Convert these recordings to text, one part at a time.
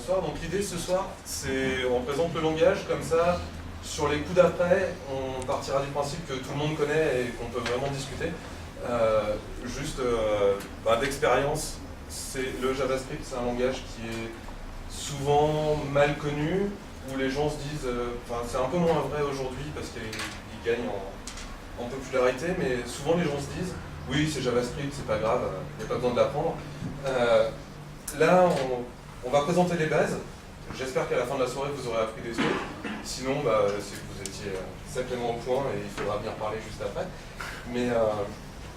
Bonsoir, donc l'idée ce soir, c'est on présente le langage, comme ça, sur les coups d'après, on partira du principe que tout le monde connaît et qu'on peut vraiment discuter. D'expérience, le JavaScript, c'est un langage qui est souvent mal connu, où les gens se disent, c'est un peu moins vrai aujourd'hui parce qu'il gagne en popularité, mais souvent les gens se disent, oui c'est JavaScript, c'est pas grave, il n'y a pas besoin de l'apprendre. Là, on va présenter les bases. J'espère qu'à la fin de la soirée, vous aurez appris des trucs. Sinon, c'est que vous étiez simplement au point et il faudra venir parler juste après. Mais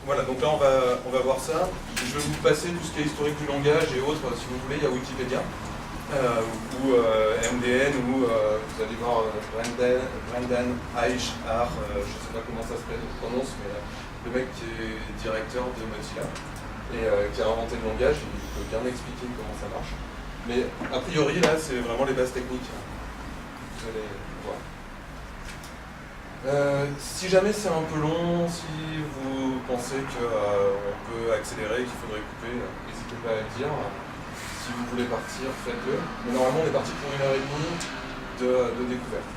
voilà, donc là, on va voir ça. Je vais vous passer tout ce qui est historique du langage et autres. Si vous voulez, il y a Wikipédia, ou MDN, ou vous allez voir Brendan Eich-Ar, je ne sais pas comment ça se prononce, mais le mec qui est directeur de Mozilla et qui a inventé le langage, il peut bien expliquer comment ça marche. Mais a priori, là, c'est vraiment les bases techniques. Vous allez voir. Si jamais c'est un peu long, si vous pensez qu'on peut accélérer, qu'il faudrait couper, n'hésitez pas à le dire. Si vous voulez partir, faites-le. Mais normalement, on est parti pour 1h30 de découverte.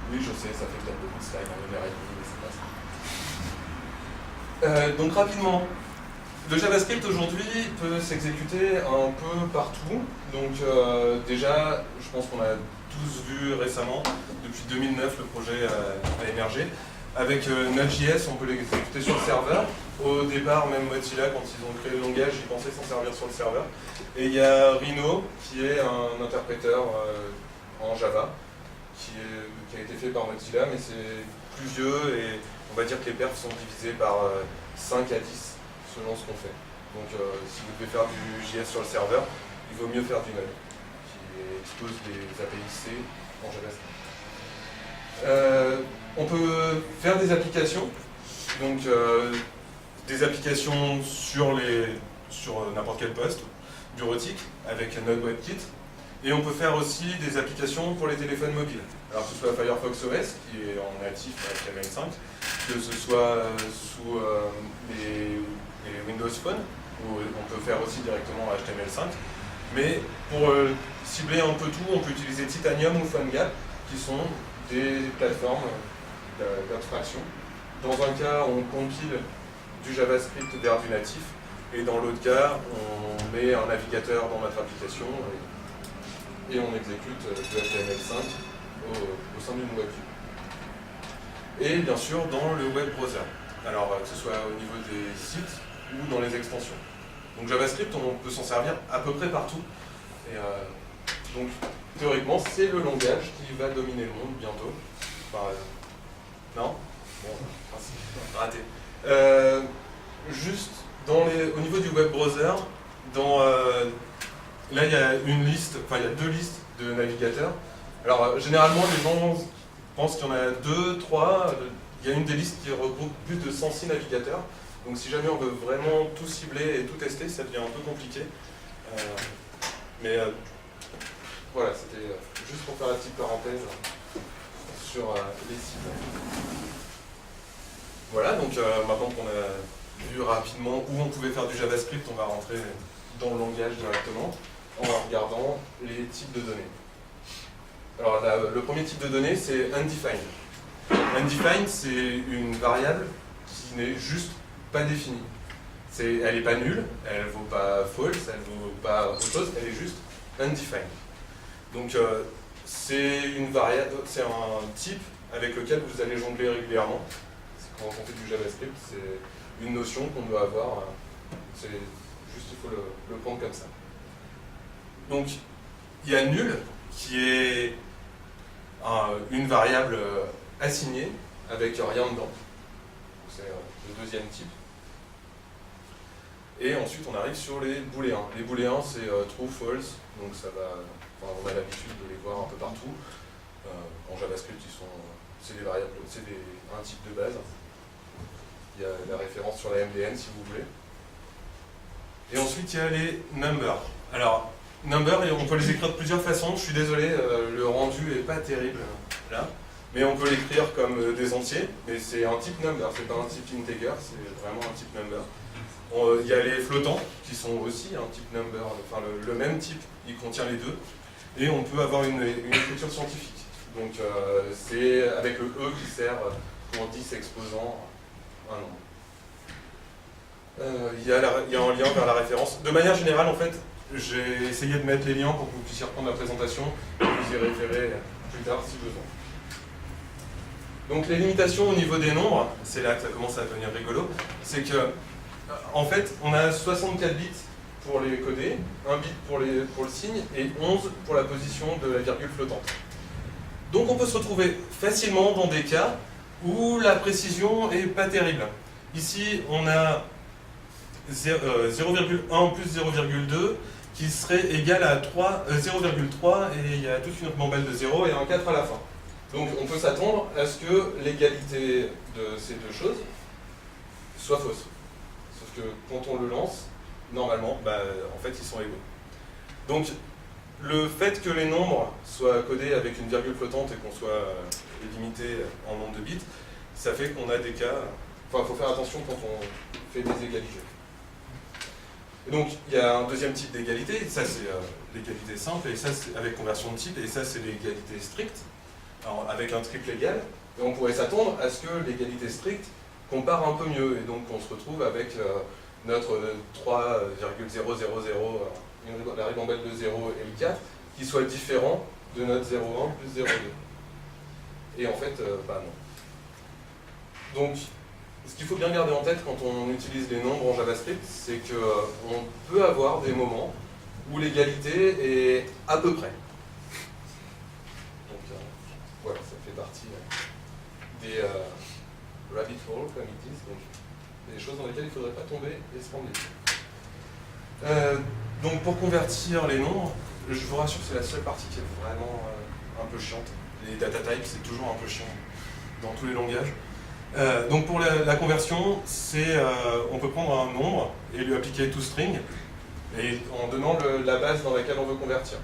Oui, je sais, ça fait peut-être beaucoup de slides en 1h30, mais c'est pas ça. Donc rapidement, le JavaScript aujourd'hui peut s'exécuter un peu partout. Donc déjà, je pense qu'on a tous vu récemment, depuis 2009, le projet a émergé. Avec Node.js, on peut l'exécuter sur le serveur. Au départ, même Mozilla, quand ils ont créé le langage, ils pensaient s'en servir sur le serveur. Et il y a Rhino, qui est un interpréteur en Java, qui a été fait par Mozilla, mais c'est plus vieux et on va dire que les perfs sont divisés par 5 à 10. Selon ce qu'on fait. Donc si vous devez faire du JS sur le serveur, il vaut mieux faire du Node, qui expose des API C en JavaScript. On peut faire des applications, donc des applications sur n'importe quel poste, bureautique, avec Node WebKit. Et on peut faire aussi des applications pour les téléphones mobiles. Alors que ce soit Firefox OS, qui est en natif HTML5, que ce soit sous les Windows Phone, où on peut faire aussi directement HTML5. Mais pour cibler un peu tout, on peut utiliser Titanium ou PhoneGap, qui sont des plateformes d'abstraction. Dans un cas, on compile du JavaScript vers du natif, et dans l'autre cas, on met un navigateur dans notre application et on exécute du HTML5 au sein d'une web view. Et bien sûr, dans le web browser. Alors, que ce soit au niveau des sites ou dans les extensions. Donc JavaScript, on peut s'en servir à peu près partout. Et donc, théoriquement, c'est le langage qui va dominer le monde bientôt. Enfin, non? Bon, raté. Juste, au niveau du web browser, là, il y a il y a 2 listes de navigateurs. Alors, généralement, les gens pensent qu'il y en a 2, 3. Il y a une des listes qui regroupe plus de 106 navigateurs. Donc si jamais on veut vraiment tout cibler et tout tester, ça devient un peu compliqué. Voilà, c'était juste pour faire la petite parenthèse sur les sites. Voilà, donc maintenant qu'on a vu rapidement où on pouvait faire du JavaScript, on va rentrer dans le langage directement en regardant les types de données. Alors le premier type de données, c'est undefined. Undefined, c'est une variable qui n'est juste pas définie. Elle n'est pas nulle, elle ne vaut pas false, elle ne vaut pas autre chose, elle est juste undefined. Donc c'est une variable, c'est un type avec lequel vous allez jongler régulièrement. Quand on fait du JavaScript, c'est une notion qu'on doit avoir. C'est juste, il faut le prendre comme ça. Donc il y a nul qui est une variable assignée avec rien dedans. C'est le deuxième type. Et ensuite, on arrive sur les booléens. Les booléens, c'est true, false, donc ça va. Enfin, on a l'habitude de les voir un peu partout. En JavaScript, c'est des variables, c'est un type de base. Il y a la référence sur la MDN si vous voulez. Et ensuite, il y a les numbers. Alors, numbers, on peut les écrire de plusieurs façons. Je suis désolé, le rendu n'est pas terrible là. Mais on peut l'écrire comme des entiers. Mais c'est un type number, c'est pas un type integer, c'est vraiment un type number. Il y a les flottants, qui sont aussi un type number, enfin le même type, il contient les deux. Et on peut avoir une écriture scientifique. Donc c'est avec le E qui sert pour 10 exposants un nombre. Il y a un lien vers la référence. De manière générale, en fait, j'ai essayé de mettre les liens pour que vous puissiez reprendre la présentation et vous y référer plus tard si besoin. Donc les limitations au niveau des nombres, c'est là que ça commence à devenir rigolo, c'est que, en fait, on a 64 bits pour les coder, 1 bit pour le signe et 11 pour la position de la virgule flottante. Donc on peut se retrouver facilement dans des cas où la précision n'est pas terrible. Ici, on a 0,1 plus 0,2 qui serait égal à 0,3 et il y a toute une ribambelle de 0 et un 4 à la fin. Donc on peut s'attendre à ce que l'égalité de ces deux choses soit fausse. Sauf que quand on le lance, normalement, en fait, ils sont égaux. Donc le fait que les nombres soient codés avec une virgule flottante et qu'on soit limité en nombre de bits, ça fait qu'on a des cas... Enfin, il faut faire attention quand on fait des égalités. Et donc, il y a un deuxième type d'égalité, ça c'est l'égalité simple, et ça c'est avec conversion de type, et ça c'est l'égalité stricte, alors, avec un triple égal. Et on pourrait s'attendre à ce que l'égalité stricte compare un peu mieux, et donc on se retrouve avec notre 3,000, la ribambelle de 0 et le 4, qui soit différent de notre 0,1 plus 0,2. Et en fait, non. Donc, ce qu'il faut bien garder en tête quand on utilise les nombres en JavaScript, c'est qu'on peut avoir des moments où l'égalité est à peu près. Donc voilà, ça fait partie des rabbit hole, comme ils disent, donc des choses dans lesquelles il ne faudrait pas tomber et se prendre les pieds. Donc pour convertir les nombres, je vous rassure, c'est la seule partie qui est vraiment un peu chiante. Les data types, c'est toujours un peu chiant dans tous les langages. Donc pour la conversion, on peut prendre un nombre et lui appliquer toString et en donnant la base dans laquelle on veut convertir.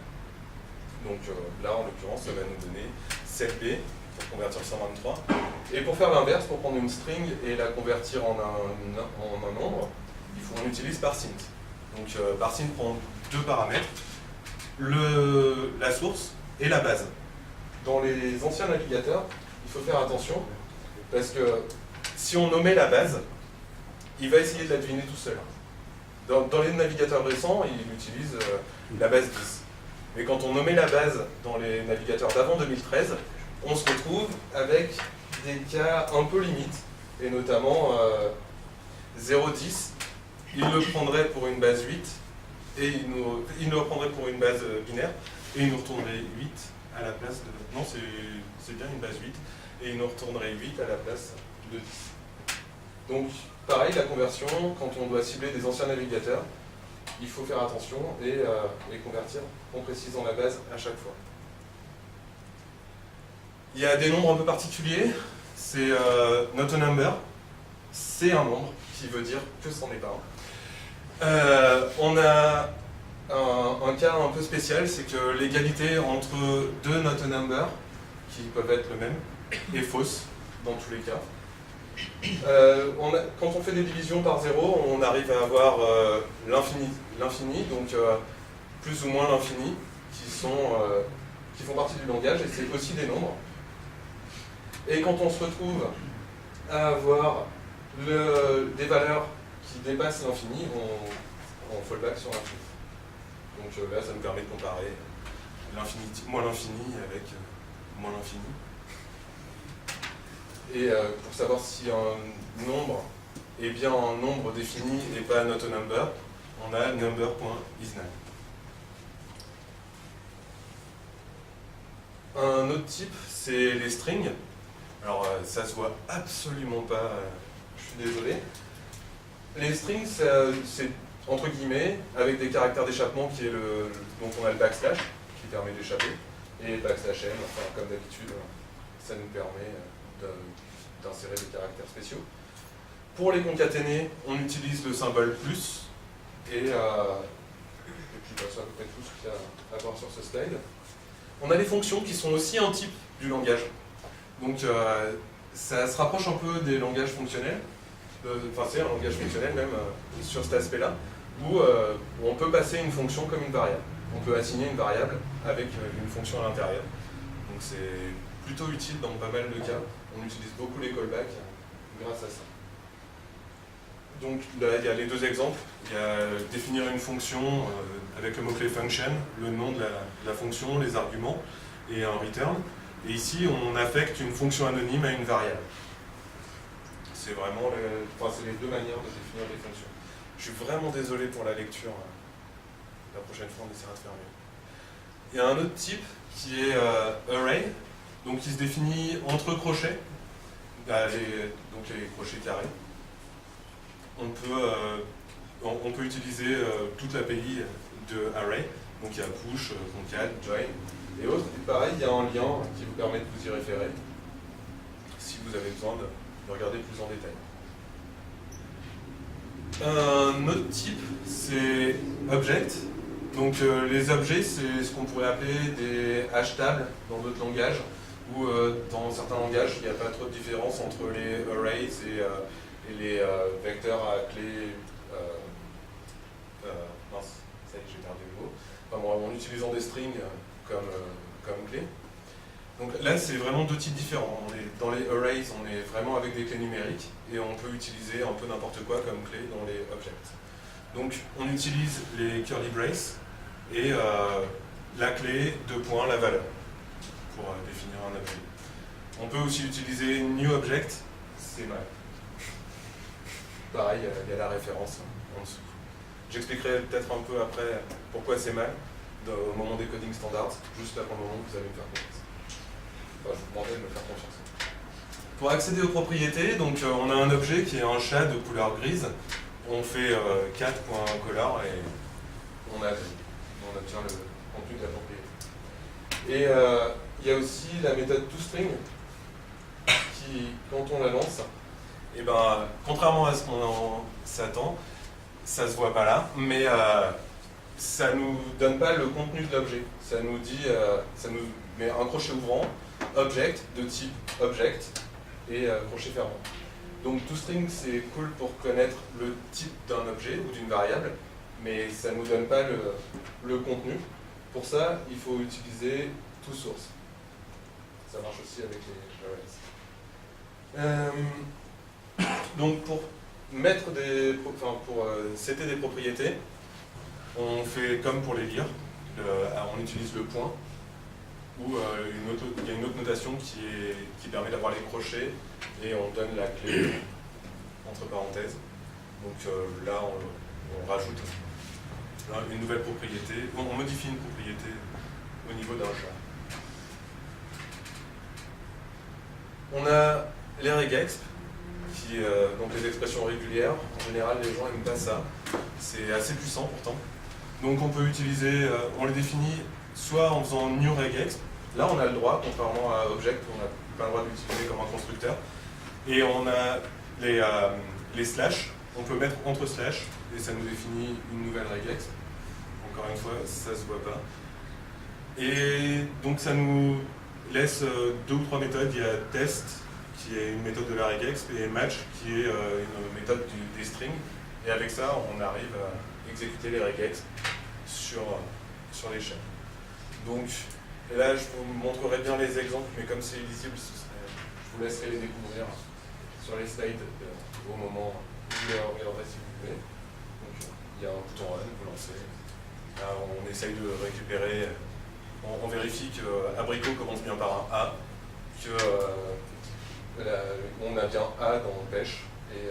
Donc là, en l'occurrence, ça va nous donner 7B pour convertir 123. Et pour faire l'inverse, pour prendre une string et la convertir en un nombre, on utilise parsint. Donc parsint prend deux paramètres, la source et la base. Dans les anciens navigateurs, il faut faire attention, parce que si on nommait la base, il va essayer de la deviner tout seul. Dans les navigateurs récents, il utilise la base 10. Mais quand on nommait la base dans les navigateurs d'avant 2013, on se retrouve avec des cas un peu limites, et notamment 0,10, il le prendrait pour une base 8, et il nous le prendrait pour une base binaire, et il nous retournerait 8 à la place de... Non, c'est bien une base 8, et il nous retournerait 8 à la place de 10. Donc, pareil, la conversion, quand on doit cibler des anciens navigateurs, il faut faire attention et convertir en précisant la base à chaque fois. Il y a des nombres un peu particuliers, c'est not a number, c'est un nombre, qui veut dire que c'en est pas un. On a un cas un peu spécial, c'est que l'égalité entre deux not a number, qui peuvent être le même, est fausse dans tous les cas. Quand on fait des divisions par 0, on arrive à avoir l'infini, donc plus ou moins l'infini, qui font partie du langage, et c'est aussi des nombres. Et quand on se retrouve à avoir des valeurs qui dépassent l'infini, on fallback sur l'infini. Donc là, ça nous permet de comparer moins l'infini avec moins l'infini. Et pour savoir si un nombre est bien un nombre défini et pas not a number, on a number.isNames. Un autre type, c'est les strings. Alors ça se voit absolument pas, je suis désolé. Les strings, c'est entre guillemets, avec des caractères d'échappement qui est donc on a le backslash qui permet d'échapper, et backslash n, enfin comme d'habitude, ça nous permet d'insérer des caractères spéciaux. Pour les concaténer, on utilise le symbole plus, et puis c'est à peu près tout ce qu'il y a à voir sur ce slide. On a les fonctions qui sont aussi un type du langage. Donc ça se rapproche un peu des langages fonctionnels, enfin c'est un langage fonctionnel même sur cet aspect-là, où on peut passer une fonction comme une variable. On peut assigner une variable avec une fonction à l'intérieur. Donc c'est plutôt utile dans pas mal de cas. On utilise beaucoup les callbacks grâce à ça. Donc là, il y a les deux exemples. Il y a définir une fonction avec le mot-clé function, le nom de la fonction, les arguments et un return. Et ici, on affecte une fonction anonyme à une variable. C'est vraiment c'est les deux manières de définir des fonctions. Je suis vraiment désolé pour la lecture. La prochaine fois, on essaiera de faire mieux. Il y a un autre type qui est array, donc qui se définit entre crochets, donc les crochets carrés. On peut utiliser toute l'API de array, donc il y a push, concat, join et autres. Et pareil, il y a un lien qui vous permet de vous y référer si vous avez besoin de regarder plus en détail. Un autre type, c'est object. Donc les objets, c'est ce qu'on pourrait appeler des hash tables dans d'autres langages, ou dans certains langages, il n'y a pas trop de différence entre les arrays et les vecteurs à clé. Mince, ça y est, j'ai perdu le mot. Enfin, bon, en utilisant des strings comme clé. Donc là, c'est vraiment deux types différents. Dans les arrays, on est vraiment avec des clés numériques, et on peut utiliser un peu n'importe quoi comme clé dans les objects. Donc on utilise les curly braces et la clé, deux points, la valeur, pour définir un objet. On peut aussi utiliser new object, c'est mal. Pareil, il y a la référence en dessous. J'expliquerai peut-être un peu après pourquoi c'est mal, au moment des coding standards, juste là pour le moment, vous allez me faire confiance. Enfin, je vous demanderai de me faire confiance. Pour accéder aux propriétés, donc, on a un objet qui est un chat de couleur grise. On fait 4.color et on obtient le contenu de la propriété. Et il y a aussi la méthode toString qui, quand on la lance, et ben, contrairement à ce qu'on s'attend, ça se voit pas là, mais ça nous donne pas le contenu de l'objet. Ça nous dit, ça nous met un crochet ouvrant, object de type object et crochet fermant. Donc toString, c'est cool pour connaître le type d'un objet ou d'une variable, mais ça ne nous donne pas le contenu. Pour ça, il faut utiliser toSource. Ça marche aussi avec les arrays. Donc pour mettre pour setter des propriétés, on fait comme pour les lire. On utilise le point, ou il y a une autre notation qui permet d'avoir les crochets, et on donne la clé entre parenthèses. Donc là, on rajoute une nouvelle propriété, on modifie une propriété au niveau d'un chat. On a les regexp, donc les expressions régulières. En général, les gens n'aiment pas ça. C'est assez puissant pourtant. Donc on peut utiliser, on les définit soit en faisant new regexp. Là, on a le droit, contrairement à object, on n'a pas le droit de l'utiliser comme un constructeur. Et on a les slash, on peut mettre entre slash, et ça nous définit une nouvelle regex. Encore une fois, ça ne se voit pas. Et donc ça nous laisse deux ou trois méthodes. Il y a test, qui est une méthode de la regex, et match, qui est une méthode des strings. Et avec ça, on arrive à exécuter les regex sur les chaînes. Donc là, je vous montrerai bien les exemples, mais comme c'est illisible, je vous laisserai les découvrir sur les slides au moment où vous les regarderez si vous voulez. Donc, il y a un bouton run, vous lancez. Là, on essaye de récupérer, on vérifie que abricot commence bien par un A, que on a bien A dans pêche, et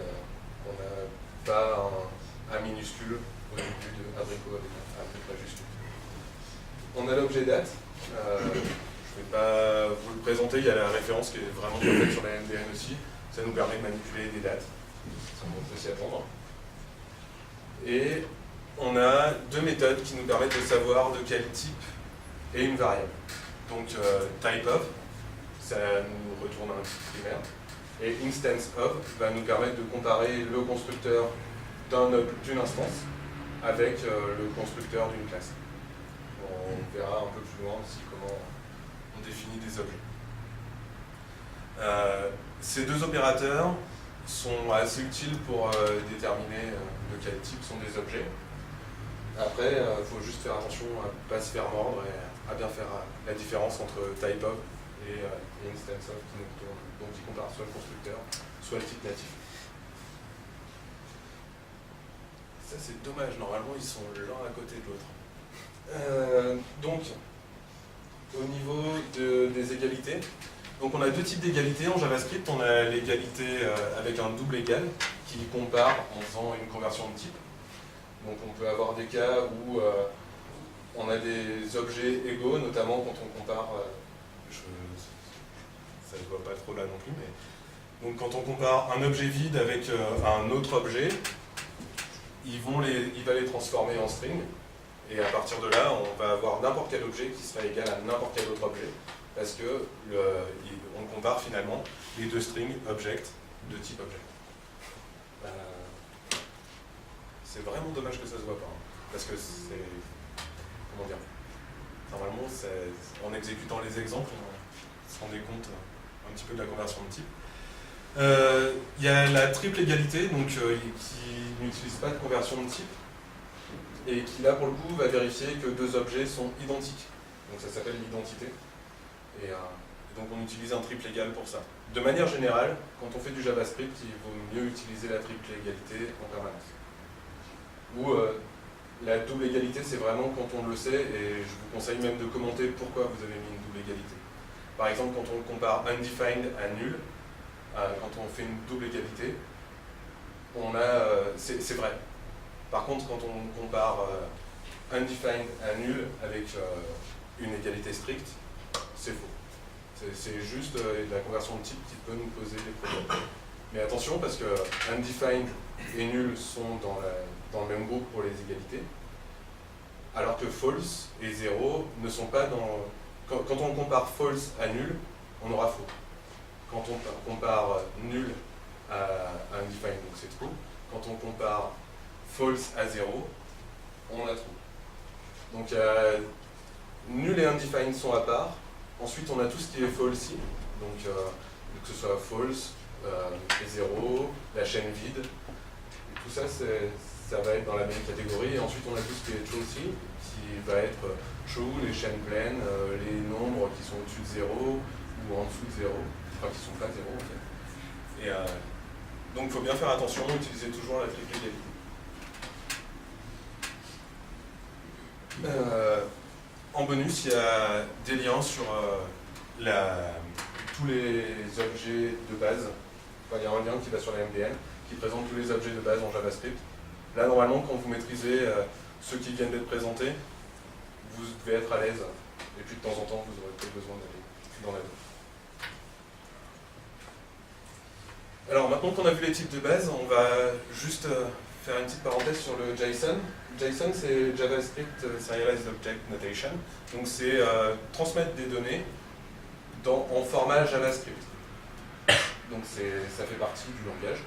on n'a pas un A minuscule au début de abricot avec un A majuscule. On a l'objet date. Je ne vais pas vous le présenter, il y a la référence qui est vraiment bien faite sur la MDN aussi. Ça nous permet de manipuler des dates, on peut s'y attendre. Et on a deux méthodes qui nous permettent de savoir de quel type est une variable. Donc type of, ça nous retourne un type primaire. Et instance of va nous permettre de comparer le constructeur d'une instance avec le constructeur d'une classe. On verra un peu plus loin aussi comment on définit des objets. Ces deux opérateurs, sont assez utiles pour déterminer de quel type sont des objets. Après, il faut juste faire attention à ne pas se faire mordre et à bien faire la différence entre type of et instance of, donc qui compare soit le constructeur, soit le type natif. Ça c'est dommage, normalement ils sont l'un à côté de l'autre. Donc, au niveau des égalités, donc on a deux types d'égalités en JavaScript. On a l'égalité avec un double égal qui compare en faisant une conversion de type. Donc on peut avoir des cas où on a des objets égaux, notamment quand on compare, ça ne se voit pas trop là non plus, mais donc quand on compare un objet vide avec un autre objet, il va les transformer en string, et à partir de là, on va avoir n'importe quel objet qui sera égal à n'importe quel autre objet, parce que on compare finalement les deux strings object de type object. C'est vraiment dommage que ça se voit pas, hein, parce que c'est, comment dire, normalement, en exécutant les exemples, on se rendait compte un petit peu de la conversion de type. Il y a la triple égalité, donc qui n'utilise pas de conversion de type, et qui là pour le coup va vérifier que deux objets sont identiques. Donc ça s'appelle l'identité. Et donc on utilise un triple égal pour ça. De manière générale, quand on fait du JavaScript, il vaut mieux utiliser la triple égalité en permanence. Ou la double égalité, c'est vraiment quand on le sait, et je vous conseille même de commenter pourquoi vous avez mis une double égalité. Par exemple, quand on compare undefined à nul, quand on fait une double égalité, c'est vrai. Par contre, quand on compare undefined à nul avec une égalité stricte, c'est faux. C'est juste la conversion de type qui peut nous poser des problèmes. Mais attention, parce que undefined et nul sont dans le même groupe pour les égalités, alors que false et 0 ne sont pas dans... Quand on compare false à nul, on aura faux. Quand on compare nul à undefined, donc c'est true. Quand on compare false à 0, on a true. Donc nul et undefined sont à part. Ensuite, on a tout ce qui est falsy, donc que ce soit false, et 0, la chaîne vide. Et tout ça, ça va être dans la même catégorie. Et ensuite, on a tout ce qui est truethy, qui va être true, les chaînes pleines, les nombres qui sont au-dessus de 0 ou en dessous de 0, enfin qui ne sont pas 0 en fait. Et donc, il faut bien faire attention, utiliser toujours la triple égalité. En bonus, il y a des liens sur tous les objets de base. Enfin, il y a un lien qui va sur la MDN, qui présente tous les objets de base en JavaScript. Là, normalement, quand vous maîtrisez ceux qui viennent d'être présentés, vous devez être à l'aise. Et puis, de temps en temps, vous aurez peut-être besoin d'aller dans la vie. Alors, maintenant qu'on a vu les types de base, on va juste faire une petite parenthèse sur le JSON. JSON, c'est JavaScript Serialized Object Notation. Donc, c'est transmettre des données en format JavaScript. Donc, ça fait partie du langage.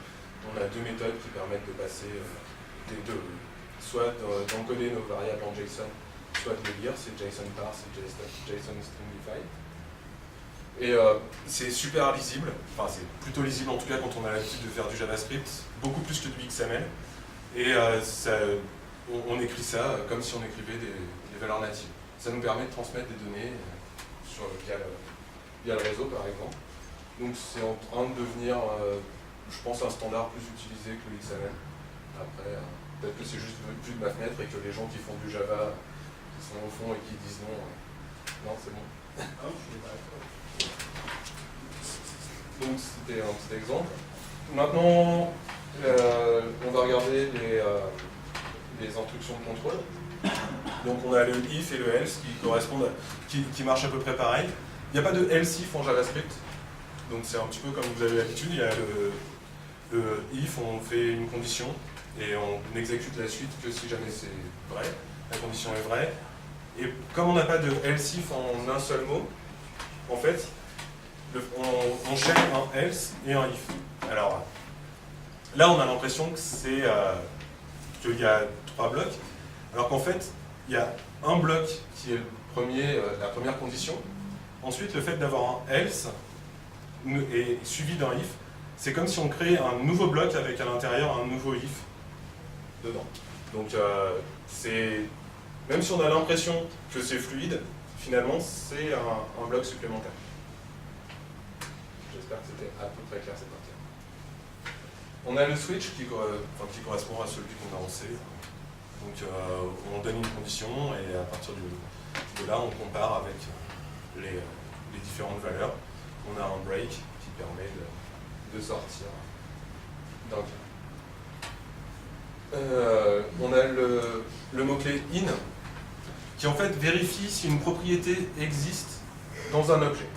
On a deux méthodes qui permettent de passer soit d'encoder nos variables en JSON, soit de les lire. C'est JSON parse et JSON stringify. Et c'est super lisible, enfin c'est plutôt lisible en tout cas quand on a l'habitude de faire du JavaScript, beaucoup plus que du XML. Et on écrit ça comme si on écrivait des valeurs natives. Ça nous permet de transmettre des données via le réseau par exemple. Donc c'est en train de devenir, je pense, un standard plus utilisé que le XML. Après, peut-être que c'est juste vu de ma fenêtre et que les gens qui font du Java, qui sont au fond et qui disent non, non c'est bon. Ah, je suis d'accord. Donc c'était un petit exemple. Maintenant, on va regarder les instructions de contrôle. Donc on a le if et le else qui correspondent, qui marchent à peu près pareil. Il n'y a pas de else if en JavaScript. Donc c'est un petit peu comme vous avez l'habitude. Il y a le if, on fait une condition et on exécute la suite que si jamais c'est vrai, la condition est vraie. Et comme on n'a pas de else if en un seul mot, en fait, on cherche un else et un if. Alors, là, on a l'impression que qu'il y a trois blocs, alors qu'en fait, il y a un bloc qui est la première condition. Ensuite, le fait d'avoir un else est suivi d'un if c'est comme si on crée un nouveau bloc avec à l'intérieur un nouveau if dedans. Donc même si on a l'impression que c'est fluide, finalement c'est un bloc supplémentaire. J'espère que c'était à peu près clair cette partie. On a le switch qui correspond à celui qu'on a en C. Donc on donne une condition et à partir de là on compare avec les différentes valeurs. On a un break qui permet de sortir d'un cas. On a le mot-clé in qui en fait vérifie si une propriété existe dans un objet.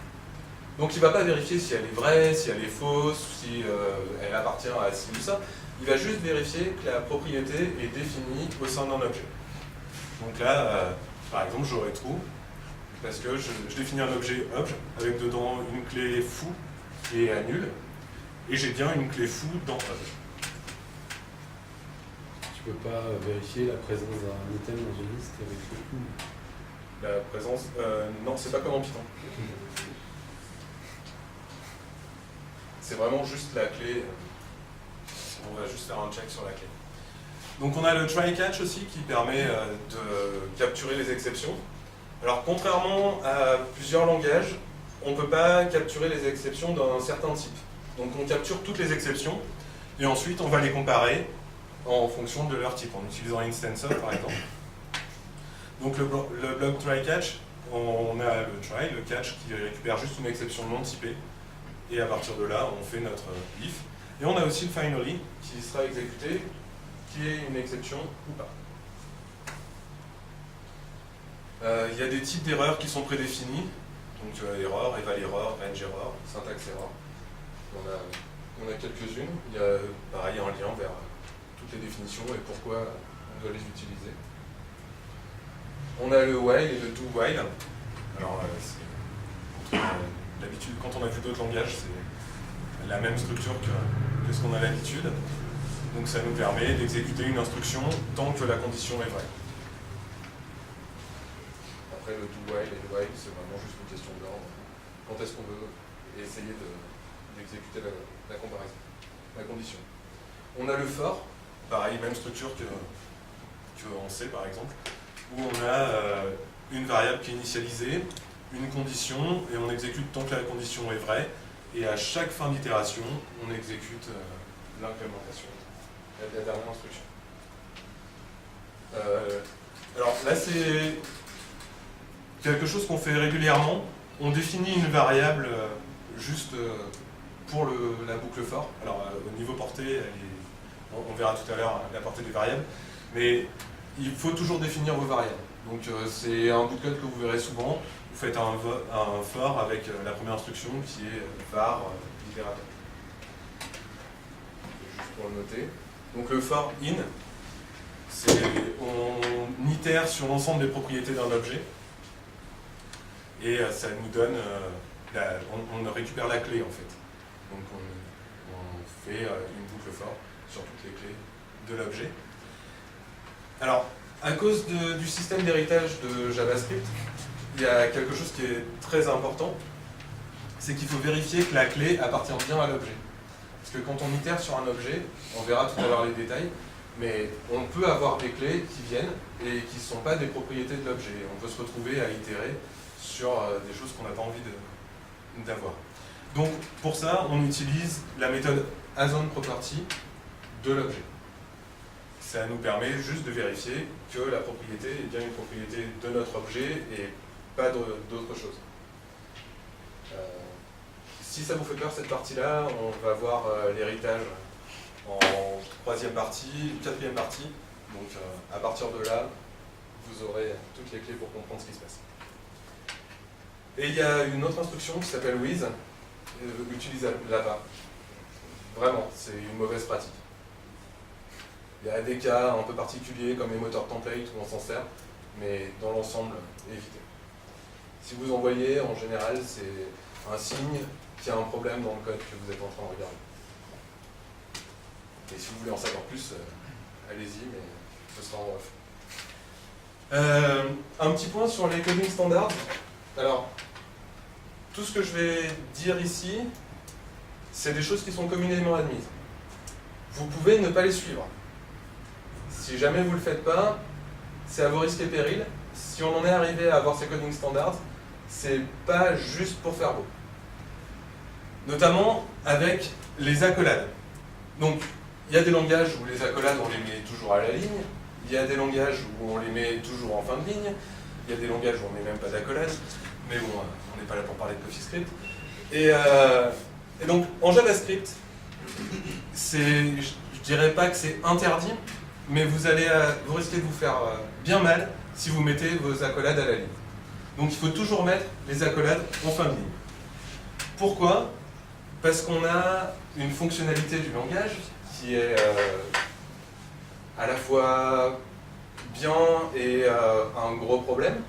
Donc il ne va pas vérifier si elle est vraie, si elle est fausse, si elle appartient à ci ou ça. Il va juste vérifier que la propriété est définie au sein d'un objet. Donc là, par exemple, j'aurais true, parce que je définis un objet obj avec dedans une clé foo et annule, et j'ai bien une clé foo dans obj. Tu peux pas vérifier la présence d'un item dans une liste avec le ou. La présence, non, c'est pas comme en Python. C'est vraiment juste la clé. On va juste faire un check sur la clé. Donc on a le try-catch aussi qui permet de capturer les exceptions. Alors contrairement à plusieurs langages, on ne peut pas capturer les exceptions d'un certain type. Donc on capture toutes les exceptions et ensuite on va les comparer en fonction de leur type, en utilisant instance of par exemple. Donc le bloc try-catch, on a le try, le catch qui récupère juste une exception non typée. Et à partir de là, on fait notre if. Et on a aussi le finally qui sera exécuté, qui est une exception ou pas. Il y a des types d'erreurs qui sont prédéfinis. Donc erreur, eval error, range error, syntaxe error. On a quelques-unes. Il y a pareil un lien vers toutes les définitions et pourquoi on doit les utiliser. On a le while et le do while. Alors d'habitude, quand on a vu d'autres langages, c'est la même structure que ce qu'on a l'habitude. Donc ça nous permet d'exécuter une instruction tant que la condition est vraie. Après le do while et le while, c'est vraiment juste une question d'ordre. Quand est-ce qu'on veut essayer d'exécuter la comparaison, la condition. On a le for, pareil, même structure que en C par exemple, où on a une variable qui est initialisée, une condition, et on exécute tant que la condition est vraie, et à chaque fin d'itération, on exécute l'implémentation, la dernière instruction. Alors là, c'est quelque chose qu'on fait régulièrement. On définit une variable juste pour la boucle for. Alors au niveau portée, on verra tout à l'heure la portée des variables, mais il faut toujours définir vos variables. Donc c'est un bout de code que vous verrez souvent. Vous faites un for avec la première instruction qui est var itérateur. Juste pour le noter. Donc le for in, on itère sur l'ensemble des propriétés d'un objet et ça nous donne, on récupère la clé en fait. Donc on fait une boucle for sur toutes les clés de l'objet. Alors, à cause du système d'héritage de JavaScript, il y a quelque chose qui est très important, c'est qu'il faut vérifier que la clé appartient bien à l'objet. Parce que quand on itère sur un objet, on verra tout à l'heure les détails, mais on peut avoir des clés qui viennent et qui ne sont pas des propriétés de l'objet. On peut se retrouver à itérer sur des choses qu'on n'a pas envie d'avoir. Donc pour ça, on utilise la méthode asOwnProperty de l'objet. Ça nous permet juste de vérifier que la propriété est bien une propriété de notre objet et pas d'autre chose. Si ça vous fait peur cette partie-là, on va voir l'héritage en troisième partie, quatrième partie. Donc à partir de là, vous aurez toutes les clés pour comprendre ce qui se passe. Et il y a une autre instruction qui s'appelle with, utilisable là-bas. Vraiment, c'est une mauvaise pratique. Il y a des cas un peu particuliers comme les moteurs template où on s'en sert, mais dans l'ensemble, évitez. Si vous envoyez, en général, c'est un signe qu'il y a un problème dans le code que vous êtes en train de regarder. Et si vous voulez en savoir plus, allez-y, mais ce sera en off. Un petit point sur les coding standards. Alors, tout ce que je vais dire ici, c'est des choses qui sont communément admises. Vous pouvez ne pas les suivre. Si jamais vous ne le faites pas, c'est à vos risques et périls. Si on en est arrivé à avoir ces coding standards, c'est pas juste pour faire beau. Notamment avec les accolades. Donc, il y a des langages où les accolades, on les met toujours à la ligne. Il y a des langages où on les met toujours en fin de ligne. Il y a des langages où on met même pas d'accolades. Mais bon, on n'est pas là pour parler de CoffeeScript. Et donc, en JavaScript, je dirais pas que c'est interdit, mais vous risquez de vous faire bien mal si vous mettez vos accolades à la ligne. Donc il faut toujours mettre les accolades en fin de ligne. Pourquoi? Parce qu'on a une fonctionnalité du langage qui est à la fois bien et un gros problème,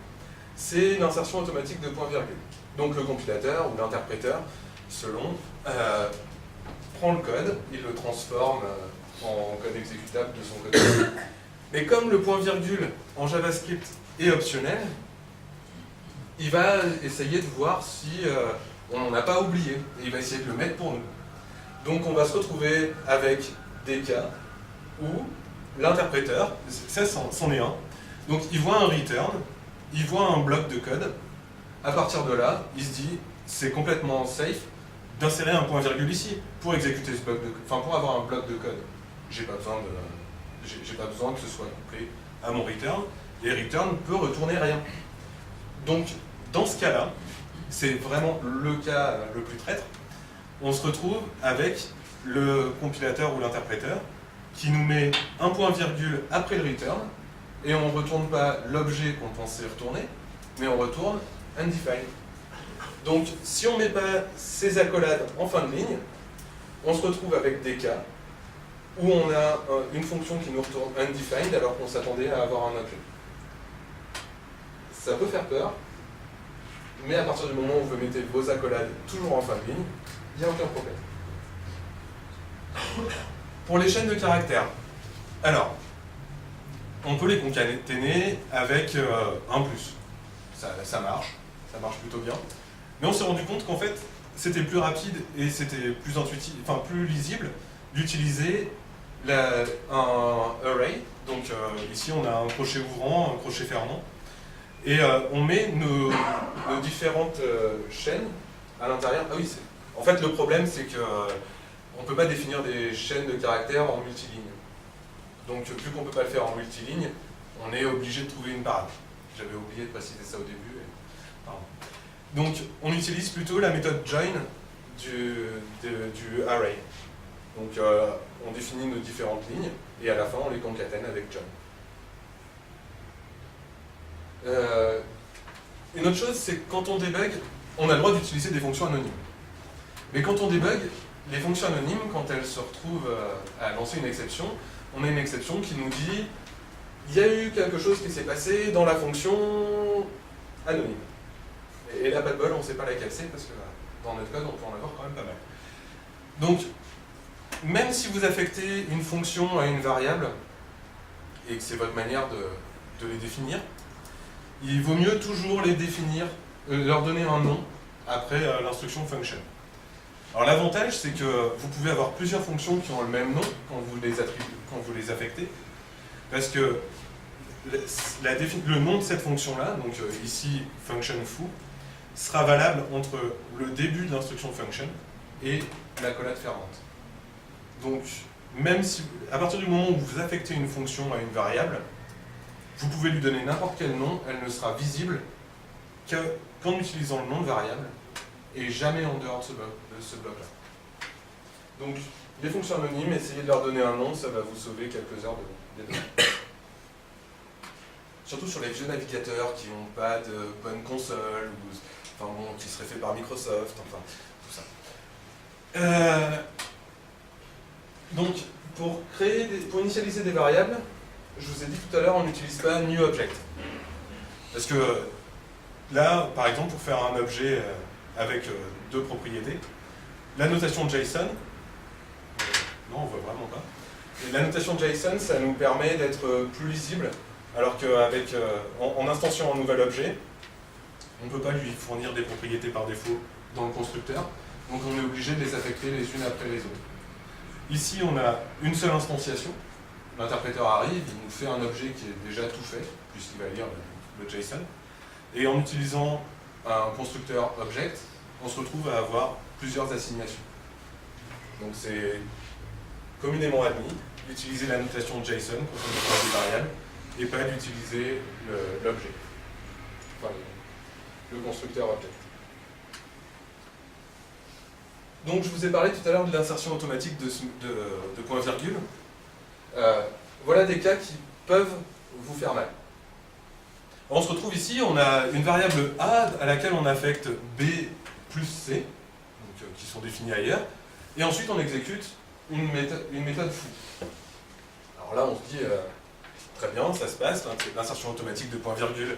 c'est l'insertion automatique de points-virgules. Donc le compilateur ou l'interpréteur, selon, prend le code, il le transforme en code exécutable de son côté. Mais comme le point-virgule en JavaScript est optionnel, il va essayer de voir si on n'en a pas oublié, et il va essayer de le mettre pour nous. Donc on va se retrouver avec des cas où l'interpréteur, ça c'en est un, donc il voit un return, il voit un bloc de code, à partir de là, il se dit, c'est complètement safe d'insérer un point-virgule ici, pour exécuter ce bloc de code, enfin pour avoir un bloc de code. J'ai pas besoin que ce soit couplé à mon return, et return peut retourner rien. Donc, dans ce cas-là, c'est vraiment le cas le plus traître, on se retrouve avec le compilateur ou l'interpréteur qui nous met un point-virgule après le return, et on ne retourne pas l'objet qu'on pensait retourner, mais on retourne undefined. Donc, si on ne met pas ces accolades en fin de ligne, on se retrouve avec des cas où on a une fonction qui nous retourne undefined alors qu'on s'attendait à avoir un objet. Ça peut faire peur, mais à partir du moment où vous mettez vos accolades toujours en fin de ligne, il n'y a aucun problème. Pour les chaînes de caractères, alors, on peut les concaténer avec un plus. Ça marche plutôt bien. Mais on s'est rendu compte qu'en fait, c'était plus rapide et c'était plus intuitif, enfin plus lisible d'utiliser un array. Donc ici, on a un crochet ouvrant, un crochet fermant. Et on met nos différentes chaînes à l'intérieur. Ah oui, en fait, le problème, c'est que on ne peut pas définir des chaînes de caractères en multiligne. Donc, vu qu'on ne peut pas le faire en multiligne, on est obligé de trouver une parade. J'avais oublié de préciser ça au début. Pardon. Donc, on utilise plutôt la méthode join du array. Donc, on définit nos différentes lignes, et à la fin, on les concatène avec join. Une autre chose, c'est que quand on débug, on a le droit d'utiliser des fonctions anonymes. Mais quand on débug, les fonctions anonymes, quand elles se retrouvent à lancer une exception, on a une exception qui nous dit il y a eu quelque chose qui s'est passé dans la fonction anonyme. Et là, pas de bol, on ne sait pas laquelle c'est, parce que dans notre code, on peut en avoir quand même pas mal. Donc, même si vous affectez une fonction à une variable, et que c'est votre manière de les définir, il vaut mieux toujours les définir, leur donner un nom après l'instruction function. Alors l'avantage, c'est que vous pouvez avoir plusieurs fonctions qui ont le même nom quand vous les affectez, parce que le nom de cette fonction-là, donc ici function foo, sera valable entre le début de l'instruction function et l'accolade fermante. Donc, même si, à partir du moment où vous affectez une fonction à une variable, vous pouvez lui donner n'importe quel nom, elle ne sera visible qu'en utilisant le nom de variable et jamais en dehors de ce bloc-là. Donc, les fonctions anonymes, essayez de leur donner un nom, ça va vous sauver quelques heures de données. Surtout sur les vieux navigateurs qui n'ont pas de bonne console, ou enfin bon, qui seraient faits par Microsoft, enfin, tout ça. Donc, pour initialiser des variables, je vous ai dit tout à l'heure, on n'utilise pas newObject. Parce que là, par exemple, pour faire un objet avec deux propriétés, la notation JSON, non, on voit vraiment pas. Et la notation JSON, ça nous permet d'être plus lisible, alors qu'en instanciant un nouvel objet, on ne peut pas lui fournir des propriétés par défaut dans le constructeur. Donc on est obligé de les affecter les unes après les autres. Ici, on a une seule instantiation. L'interpréteur arrive, il nous fait un objet qui est déjà tout fait, puisqu'il va lire le JSON. Et en utilisant un constructeur object, on se retrouve à avoir plusieurs assignations. Donc c'est communément admis d'utiliser la notation JSON quand on utilise des variables, et pas d'utiliser l'objet, enfin le constructeur object. Donc je vous ai parlé tout à l'heure de l'insertion automatique de point-virgule. Voilà des cas qui peuvent vous faire mal. On se retrouve ici, on a une variable A à laquelle on affecte B plus C, donc, qui sont définis ailleurs, et ensuite on exécute une méthode foo. Alors là on se dit, très bien, ça se passe, l'insertion automatique de point-virgule,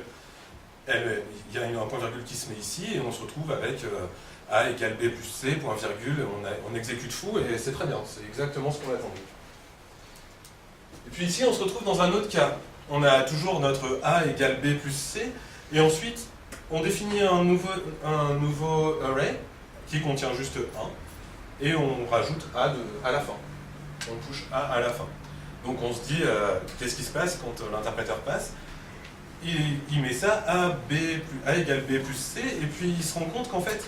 il y a un point-virgule qui se met ici, et on se retrouve avec A égale B plus C, point-virgule, on exécute foo, et c'est très bien, c'est exactement ce qu'on attendait. Et puis ici, on se retrouve dans un autre cas. On a toujours notre A égale B plus C, et ensuite, on définit un nouveau array qui contient juste 1, et on rajoute A à la fin. On touche A à la fin. Donc on se dit, qu'est-ce qui se passe quand l'interpréteur passe? Il met ça A égale B plus C, et puis il se rend compte qu'en fait,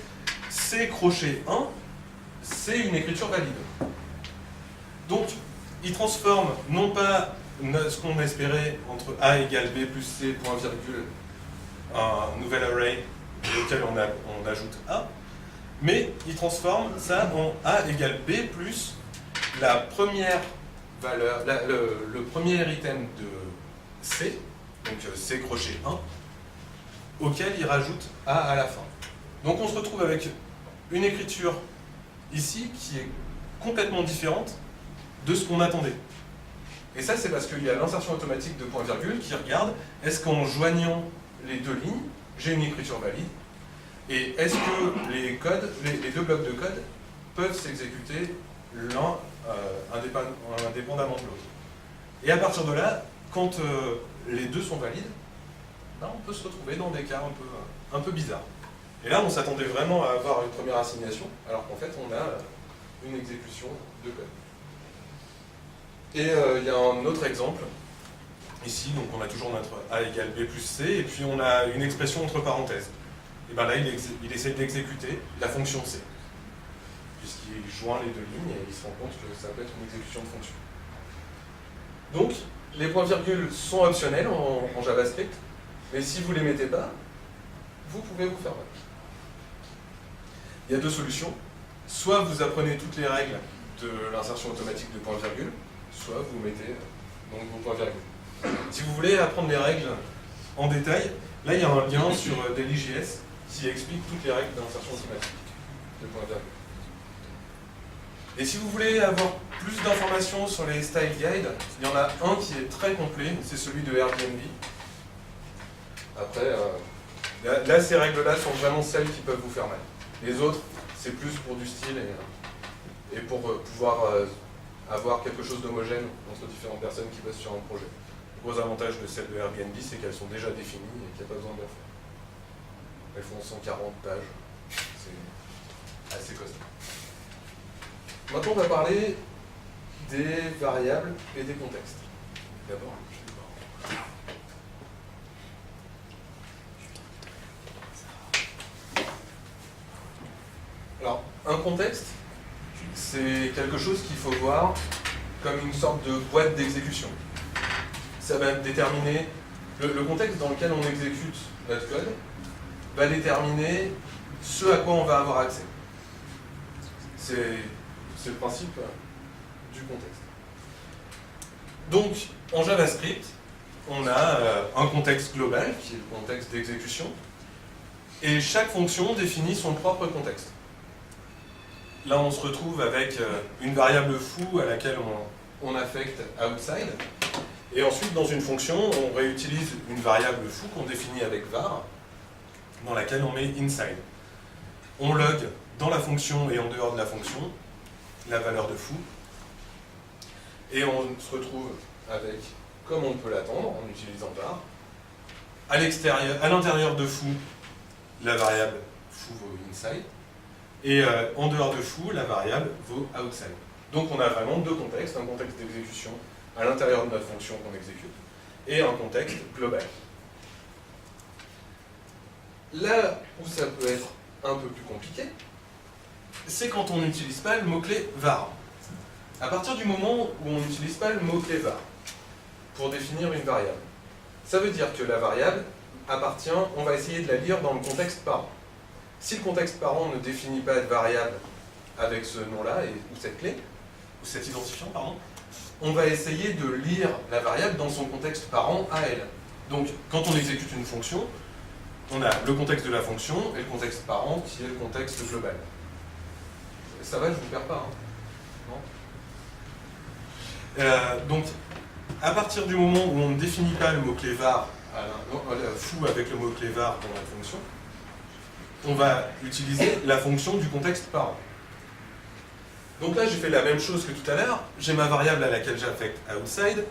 C crochet 1, c'est une écriture valide. Donc, il transforme non pas ce qu'on espérait entre A égale B plus C, point virgule, un nouvel array auquel on ajoute A, mais il transforme ça en A égale B plus la première valeur, le premier item de C, donc C crochet 1, auquel il rajoute A à la fin. Donc on se retrouve avec une écriture ici qui est complètement différente de ce qu'on attendait. Et ça, c'est parce qu'il y a l'insertion automatique de point-virgule qui regarde, est-ce qu'en joignant les deux lignes, j'ai une écriture valide, et est-ce que les deux blocs de code peuvent s'exécuter l'un indépendamment de l'autre. Et à partir de là, quand les deux sont valides, là, on peut se retrouver dans des cas un peu bizarres. Et là, on s'attendait vraiment à avoir une première assignation, alors qu'en fait, on a une exécution de code. Et il y a un autre exemple, ici, donc on a toujours notre A égale B plus C, et puis on a une expression entre parenthèses. Et bien là, il essaie d'exécuter la fonction C, puisqu'il joint les deux lignes, et il se rend compte que ça peut être une exécution de fonction. Donc, les points-virgules sont optionnels en JavaScript, mais si vous ne les mettez pas, vous pouvez vous faire mal. Il y a deux solutions. Soit vous apprenez toutes les règles de l'insertion automatique de point-virgule, soit vous mettez donc vos points-virgules. Si vous voulez apprendre les règles en détail, là il y a un lien sur DailyJS qui explique toutes les règles d'insertion automatique de point-virgule. Et si vous voulez avoir plus d'informations sur les style guides, il y en a un qui est très complet, c'est celui de Airbnb. Après, là ces règles-là sont vraiment celles qui peuvent vous faire mal. Les autres, c'est plus pour du style et pour pouvoir avoir quelque chose d'homogène entre différentes personnes qui bossent sur un projet. Le gros avantage de celles de Airbnb, c'est qu'elles sont déjà définies et qu'il n'y a pas besoin de les refaire. Elles font 140 pages, c'est assez costaud. Maintenant, on va parler des variables et des contextes. D'abord, alors, un contexte, c'est quelque chose qu'il faut voir comme une sorte de boîte d'exécution. Ça va déterminer, le contexte dans lequel on exécute notre code va déterminer ce à quoi on va avoir accès. C'est le principe du contexte. Donc, en JavaScript, on a un contexte global, qui est le contexte d'exécution, et chaque fonction définit son propre contexte. Là, on se retrouve avec une variable foo à laquelle on affecte outside, et ensuite, dans une fonction, on réutilise une variable foo qu'on définit avec var, dans laquelle on met inside. On log dans la fonction et en dehors de la fonction la valeur de foo, et on se retrouve avec, comme on peut l'attendre, en utilisant var, à l'intérieur de foo, la variable foo inside, Et en dehors de foo, la variable vaut outside. Donc on a vraiment deux contextes, un contexte d'exécution à l'intérieur de notre fonction qu'on exécute, et un contexte global. Là où ça peut être un peu plus compliqué, c'est quand on n'utilise pas le mot-clé var. À partir du moment où on n'utilise pas le mot-clé var pour définir une variable, ça veut dire que la variable appartient, on va essayer de la lire dans le contexte parent. Si le contexte parent ne définit pas de variable avec ce nom-là, ou cette clé, ou cet identifiant, pardon, on va essayer de lire la variable dans son contexte parent à elle. Donc, quand on exécute une fonction, on a le contexte de la fonction et le contexte parent qui est le contexte global. Ça va, je ne vous perds pas, hein? Non. Donc, à partir du moment où on ne définit pas le mot-clé var, foo avec le mot-clé var dans la fonction, on va utiliser la fonction du contexte parent. Donc là, j'ai fait la même chose que tout à l'heure. J'ai ma variable à laquelle j'affecte outside,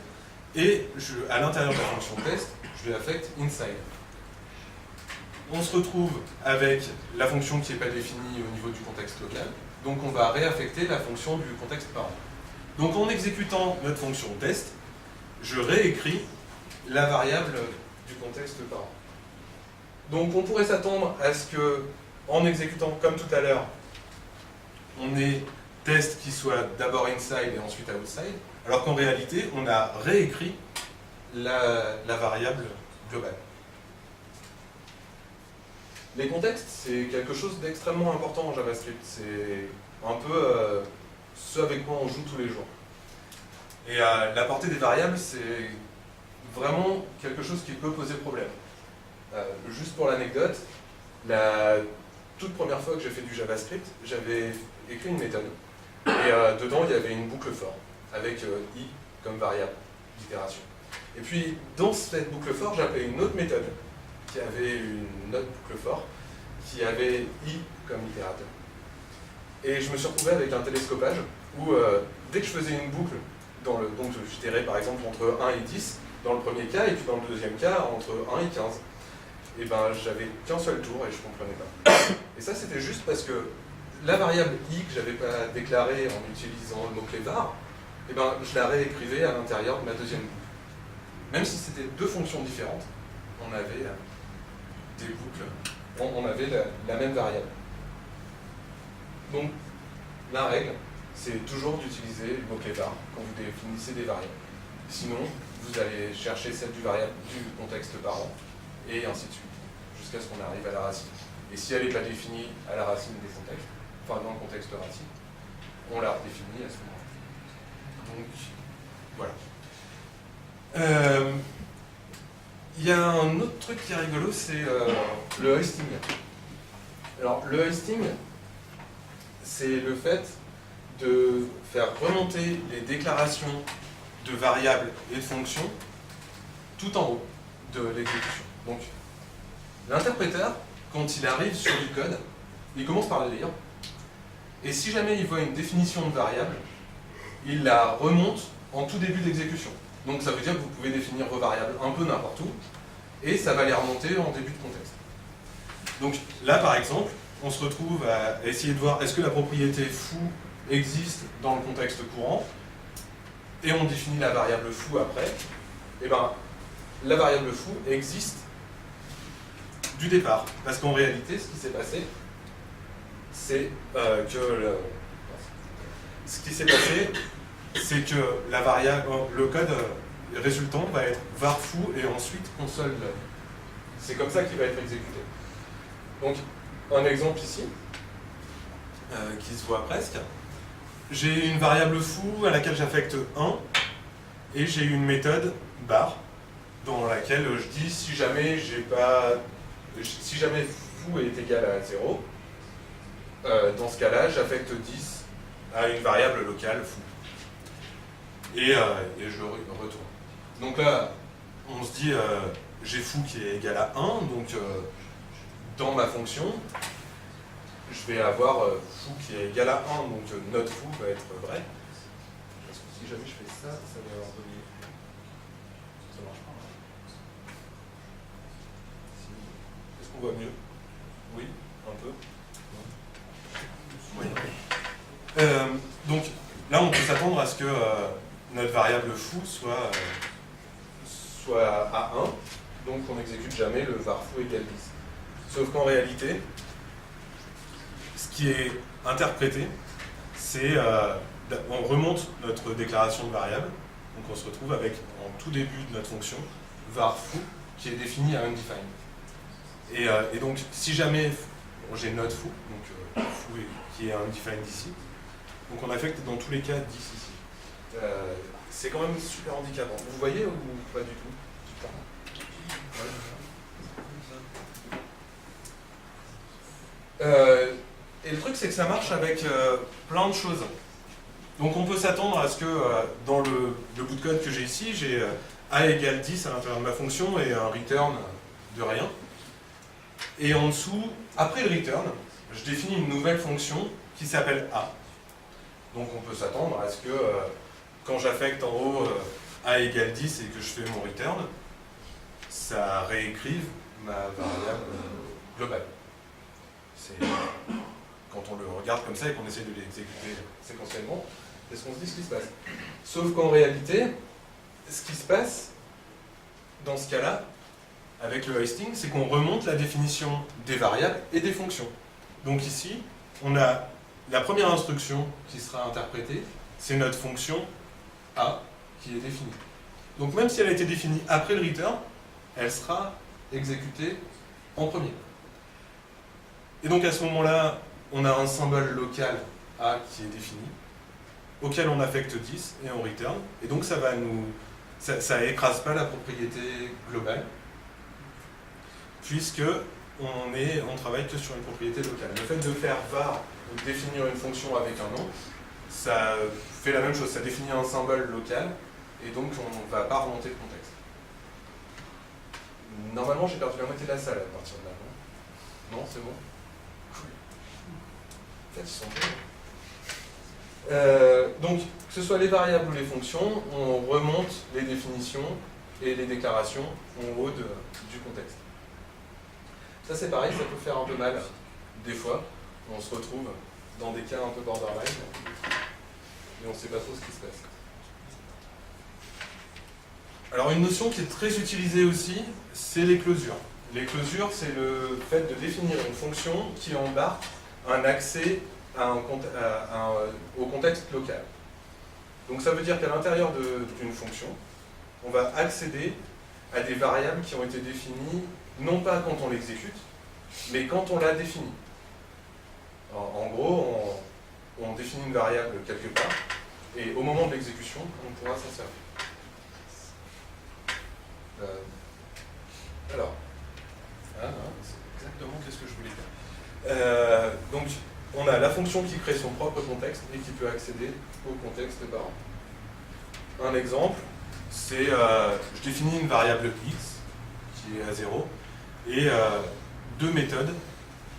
et à l'intérieur de la fonction test, je lui affecte inside. On se retrouve avec la fonction qui n'est pas définie au niveau du contexte local, donc on va réaffecter la fonction du contexte parent. Donc en exécutant notre fonction test, je réécris la variable du contexte parent. Donc on pourrait s'attendre à ce que, en exécutant comme tout à l'heure, on ait test qui soit d'abord inside et ensuite outside, alors qu'en réalité, on a réécrit la variable globale. Les contextes, c'est quelque chose d'extrêmement important en JavaScript. C'est un peu ce avec quoi on joue tous les jours. Et la portée des variables, c'est vraiment quelque chose qui peut poser problème. Juste pour l'anecdote, la toute première fois que j'ai fait du JavaScript, j'avais écrit une méthode. Et dedans, il y avait une boucle for, avec i comme variable d'itération. Et puis, dans cette boucle for, j'appelais une autre méthode, qui avait une autre boucle for, qui avait i comme itérateur. Et je me suis retrouvé avec un télescopage, où dès que je faisais une boucle, donc j'itérais par exemple entre 1 et 10, dans le premier cas, et puis dans le deuxième cas, entre 1 et 15. Et ben j'avais qu'un seul tour et je ne comprenais pas. Et ça, c'était juste parce que la variable i que je n'avais pas déclarée en utilisant le mot-clé var, et ben, je la réécrivais à l'intérieur de ma deuxième boucle. Même si c'était deux fonctions différentes, on avait des boucles, on avait la même variable. Donc, la règle, c'est toujours d'utiliser le mot-clé var quand vous définissez des variables. Sinon, vous allez chercher celle du contexte parent, et ainsi de suite, jusqu'à ce qu'on arrive à la racine. Et si elle n'est pas définie à la racine des contextes, enfin dans le contexte racine, on la redéfinit à ce moment-là. Donc, voilà. Il y a un autre truc qui est rigolo, c'est le hoisting. Alors, le hoisting, c'est le fait de faire remonter les déclarations de variables et de fonctions tout en haut de l'exécution. Donc, l'interpréteur, quand il arrive sur du code, il commence par le lire, et si jamais il voit une définition de variable, il la remonte en tout début d'exécution. Donc ça veut dire que vous pouvez définir vos variables un peu n'importe où, et ça va les remonter en début de contexte. Donc là, par exemple, on se retrouve à essayer de voir est-ce que la propriété foo existe dans le contexte courant, et on définit la variable foo après. Et bien, la variable foo existe du départ, parce qu'en réalité, ce qui s'est passé, c'est que la variable, le code résultant va être var foo et ensuite console log. C'est comme ça qu'il va être exécuté. Donc, un exemple ici, qui se voit presque. J'ai une variable foo à laquelle j'affecte 1, et j'ai une méthode bar, dans laquelle je dis si jamais foo est égal à 0, dans ce cas-là, j'affecte 10 à une variable locale foo. Et je retourne. Donc là, on se dit, j'ai foo qui est égal à 1, donc dans ma fonction, je vais avoir foo qui est égal à 1, donc not foo va être vrai. Parce que si jamais je fais ça, ça va avoir donné. Ça marche pas. Est-ce qu'on voit mieux? Oui, un peu. ce que notre variable foo soit à 1, donc on n'exécute jamais le var foo égale 10. Sauf qu'en réalité, ce qui est interprété, c'est on remonte notre déclaration de variable, donc on se retrouve avec, en tout début de notre fonction, var foo qui est défini à undefined. Et donc, si jamais j'ai not foo, donc foo qui est undefined ici, donc on affecte dans tous les cas 10 ici. C'est quand même super handicapant. Vous voyez ou pas du tout? Et le truc, c'est que ça marche avec plein de choses. Donc on peut s'attendre à ce que dans le bout de code que j'ai ici, j'ai a égale 10 à l'intérieur de ma fonction et un return de rien. Et en dessous, après le return, je définis une nouvelle fonction qui s'appelle a. Donc on peut s'attendre à ce que quand j'affecte en haut a égale 10 et que je fais mon return, ça réécrive ma variable globale. Quand on le regarde comme ça et qu'on essaie de l'exécuter séquentiellement, c'est ce qu'on se dit ce qui se passe. Sauf qu'en réalité, ce qui se passe dans ce cas-là, avec le hoisting, c'est qu'on remonte la définition des variables et des fonctions. Donc ici, on a la première instruction qui sera interprétée, c'est notre fonction a qui est définie. Donc même si elle a été définie après le return, elle sera exécutée en premier. Et donc à ce moment-là, on a un symbole local a qui est défini, auquel on affecte 10 et on return. Et donc ça va nous... ça écrase pas la propriété globale, puisque on travaille que sur une propriété locale. Le fait de faire var, de définir une fonction avec un nom, ça fait la même chose, ça définit un symbole local, et donc on ne va pas remonter le contexte. Normalement, j'ai perdu la moitié de la salle à partir de là, non? Non, c'est bon? Cool. En fait, ils sont bons. Donc, que ce soit les variables ou les fonctions, on remonte les définitions et les déclarations en haut du contexte. Ça, c'est pareil, ça peut faire un peu mal. Des fois, on se retrouve dans des cas un peu borderline et on ne sait pas trop ce qui se passe. Alors, une notion qui est très utilisée aussi, c'est les closures. Les closures, c'est le fait de définir une fonction qui embarque un accès au contexte local. Donc ça veut dire qu'à l'intérieur d'une fonction, on va accéder à des variables qui ont été définies, non pas quand on l'exécute, mais quand on l'a définie. En gros, on définit une variable quelque part, et au moment de l'exécution, on pourra s'en servir. Alors, c'est exactement qu'est-ce que je voulais dire. Donc, on a la fonction qui crée son propre contexte et qui peut accéder au contexte parent. Un exemple, c'est je définis une variable x qui est à 0 et deux méthodes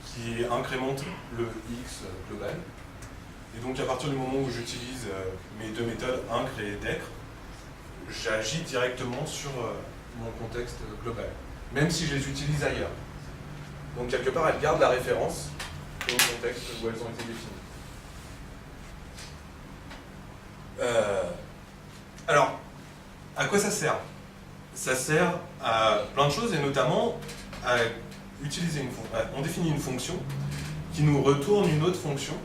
qui incrémentent le x global. Et donc à partir du moment où j'utilise mes deux méthodes incre et decre, j'agis directement sur mon contexte global, même si je les utilise ailleurs. Donc quelque part, elles gardent la référence au contexte où elles ont été définies. Alors, à quoi ça sert? Ça sert à plein de choses, et notamment à utiliser une fonction. On définit une fonction qui nous retourne une autre fonction,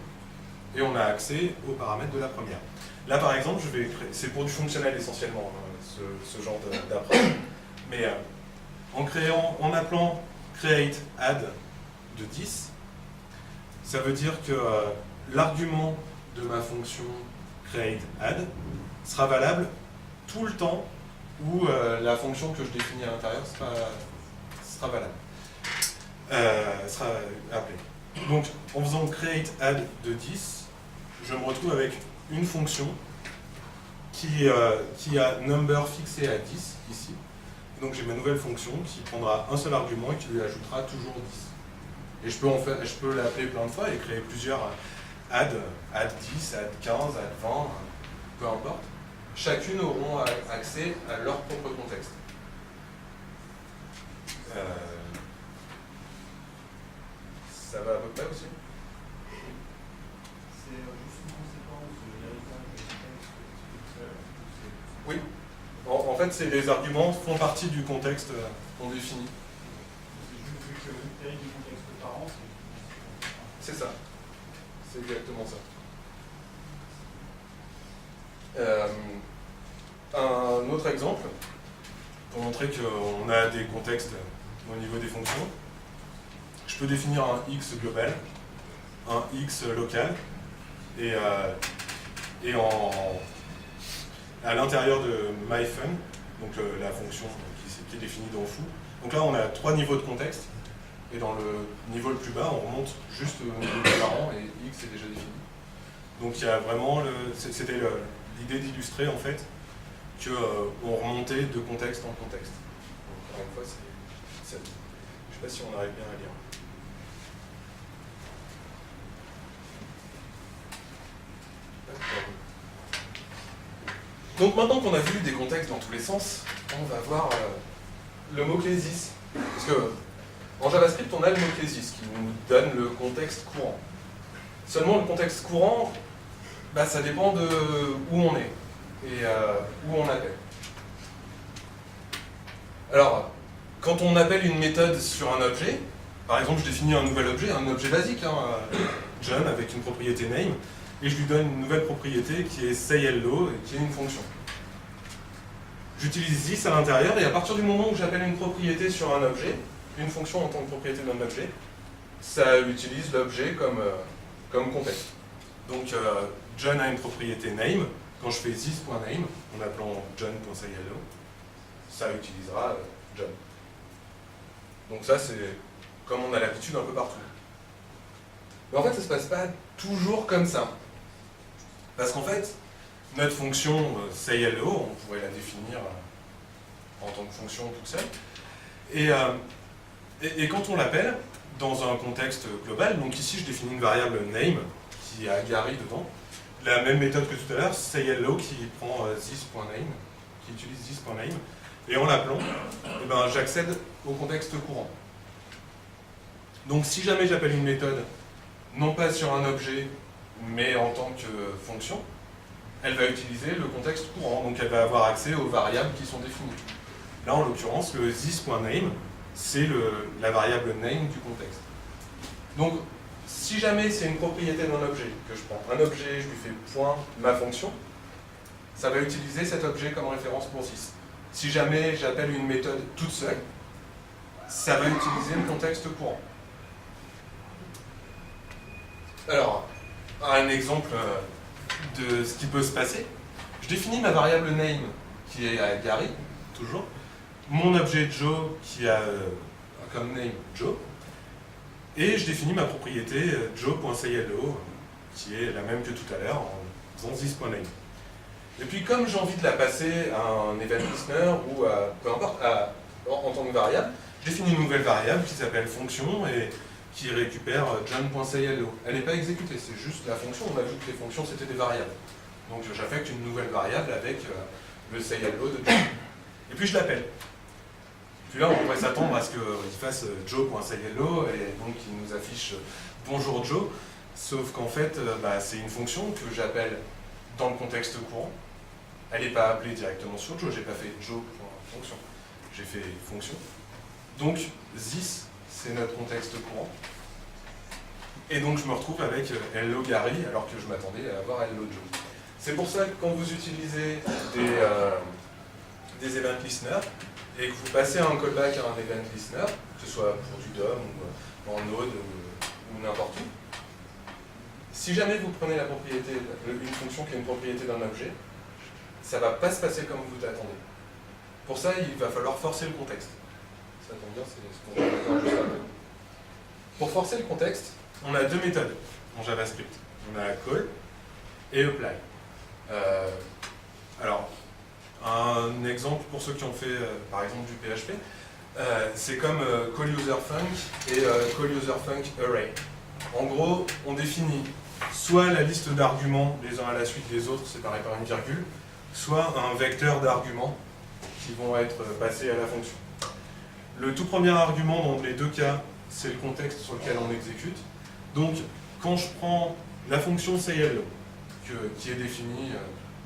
et on a accès aux paramètres de la première. Là, par exemple, je vais créer, c'est pour du fonctionnel essentiellement, ce genre d'approche, mais en appelant create add de 10, ça veut dire que l'argument de ma fonction create add sera valable tout le temps où la fonction que je définis à l'intérieur sera valable, sera appelée. Donc, en faisant create add de 10, je me retrouve avec une fonction qui a number fixé à 10 ici. Donc j'ai ma nouvelle fonction qui prendra un seul argument et qui lui ajoutera toujours 10. Et je peux l'appeler plein de fois et créer plusieurs add 10, add 15, add 20, peu importe. Chacune auront accès à leur propre contexte. Ça va à peu près aussi? C'est juste une conséquence de l'héritage du contexte. fait, les arguments font partie du contexte qu'on définit. C'est juste que le taille du contexte parent, C'est ça. C'est exactement ça. Un autre exemple, pour montrer qu'on a des contextes au niveau des fonctions, je peux définir un x global, un x local, et à l'intérieur de myFun, donc la fonction qui est définie dans foo. Donc là, on a 3 niveaux de contexte, et dans le niveau le plus bas, on remonte juste au niveau des parents, et x est déjà défini. Donc il y a vraiment, c'était l'idée d'illustrer en fait qu'on remontait de contexte en contexte. Donc, encore une fois, je ne sais pas si on arrive bien à lire. Donc maintenant qu'on a vu des contextes dans tous les sens, on va voir le mot-clé this. Parce que en JavaScript, on a le mot-clé this qui nous donne le contexte courant. Seulement le contexte courant, bah, ça dépend de où on est et où on appelle. Alors, quand on appelle une méthode sur un objet, par exemple je définis un nouvel objet, un objet basique, John avec une propriété name, et je lui donne une nouvelle propriété qui est sayHello et qui est une fonction. J'utilise this à l'intérieur et à partir du moment où j'appelle une propriété sur un objet, une fonction en tant que propriété d'un objet, ça utilise l'objet comme contexte. Donc John a une propriété name, quand je fais this.name en appelant john.sayHello, ça utilisera John. Donc ça c'est comme on a l'habitude un peu partout. Mais en fait ça ne se passe pas toujours comme ça. Parce qu'en fait, notre fonction sayHello, on pourrait la définir en tant que fonction toute seule. Et quand on l'appelle dans un contexte global, donc ici je définis une variable name qui a Gary dedans, la même méthode que tout à l'heure, sayHello qui prend this.name, qui utilise this.name, et en l'appelant, eh ben, j'accède au contexte courant. Donc si jamais j'appelle une méthode, non pas sur un objet, mais en tant que fonction, elle va utiliser le contexte courant, donc elle va avoir accès aux variables qui sont définies. Là, en l'occurrence, le this.name, c'est la variable name du contexte. Donc, si jamais c'est une propriété d'un objet, que je prends un objet, je lui fais point ma fonction, ça va utiliser cet objet comme référence pour this. Si jamais j'appelle une méthode toute seule, ça va utiliser le contexte courant. Alors, un exemple de ce qui peut se passer. Je définis ma variable name qui est à Gary, toujours, mon objet Joe qui a comme name Joe, et je définis ma propriété Joe.sayHello qui est la même que tout à l'heure en faisant this.name. Et puis comme j'ai envie de la passer à un event listener ou à, peu importe, en tant que variable, je définis une nouvelle variable qui s'appelle fonction et qui récupère john.sayHello. Elle n'est pas exécutée, c'est juste la fonction. On a vu que les fonctions c'était des variables. Donc j'affecte une nouvelle variable avec le sayHello de John. Et puis je l'appelle. Puis là on pourrait s'attendre à ce qu'il fasse joe.sayHello et donc il nous affiche bonjour Joe. Sauf qu'en fait c'est une fonction que j'appelle dans le contexte courant. Elle n'est pas appelée directement sur Joe, j'ai pas fait Joe.fonction. J'ai fait fonction. Donc this c'est notre contexte courant. Et donc je me retrouve avec Hello Gary alors que je m'attendais à avoir Hello Joe. C'est pour ça que quand vous utilisez des event listeners et que vous passez un callback à un event listener, que ce soit pour du DOM ou en Node ou n'importe où, si jamais vous prenez la propriété, une fonction qui est une propriété d'un objet, ça ne va pas se passer comme vous l'attendez. Pour ça, il va falloir forcer le contexte. Ça tombe bien, c'est ce qu'on va voir juste après. Pour forcer le contexte, on a deux méthodes en JavaScript. On a call et apply. Alors, un exemple pour ceux qui ont fait, par exemple, du PHP, c'est comme callUserFunc et callUserFuncArray. En gros, on définit soit la liste d'arguments les uns à la suite des autres, séparés par une virgule, soit un vecteur d'arguments qui vont être passés à la fonction. Le tout premier argument dans les deux cas, c'est le contexte sur lequel on exécute. Donc, quand je prends la fonction sayHello, qui est définie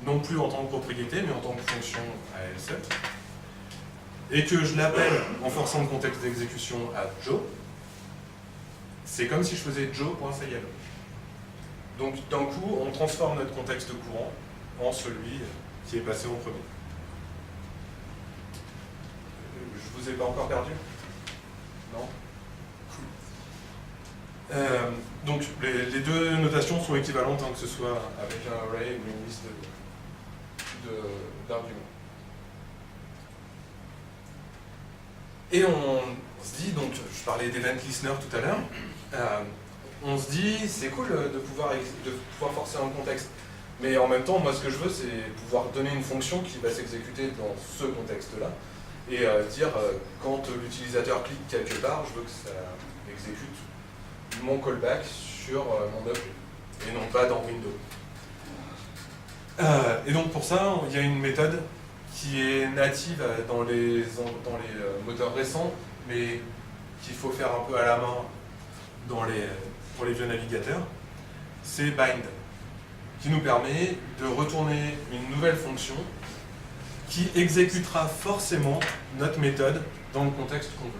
non plus en tant que propriété, mais en tant que fonction à elle seule, et que je l'appelle en forçant le contexte d'exécution à Joe, c'est comme si je faisais Joe.sayhello. Donc d'un coup, on transforme notre contexte courant en celui qui est passé en premier. Je vous ai pas encore perdu? Non? Donc les deux notations sont équivalentes, hein, que ce soit avec un array ou une liste d'arguments. Et on se dit, donc je parlais d'event listener tout à l'heure, on se dit c'est cool de pouvoir forcer un contexte, mais en même temps moi ce que je veux c'est pouvoir donner une fonction qui va s'exécuter dans ce contexte-là et dire quand l'utilisateur clique quelque part, je veux que ça exécute mon callback sur mon objet et non pas dans Windows. Et donc pour ça il y a une méthode qui est native dans les moteurs récents, mais qu'il faut faire un peu à la main pour les vieux navigateurs, c'est bind, qui nous permet de retourner une nouvelle fonction qui exécutera forcément notre méthode dans le contexte qu'on veut.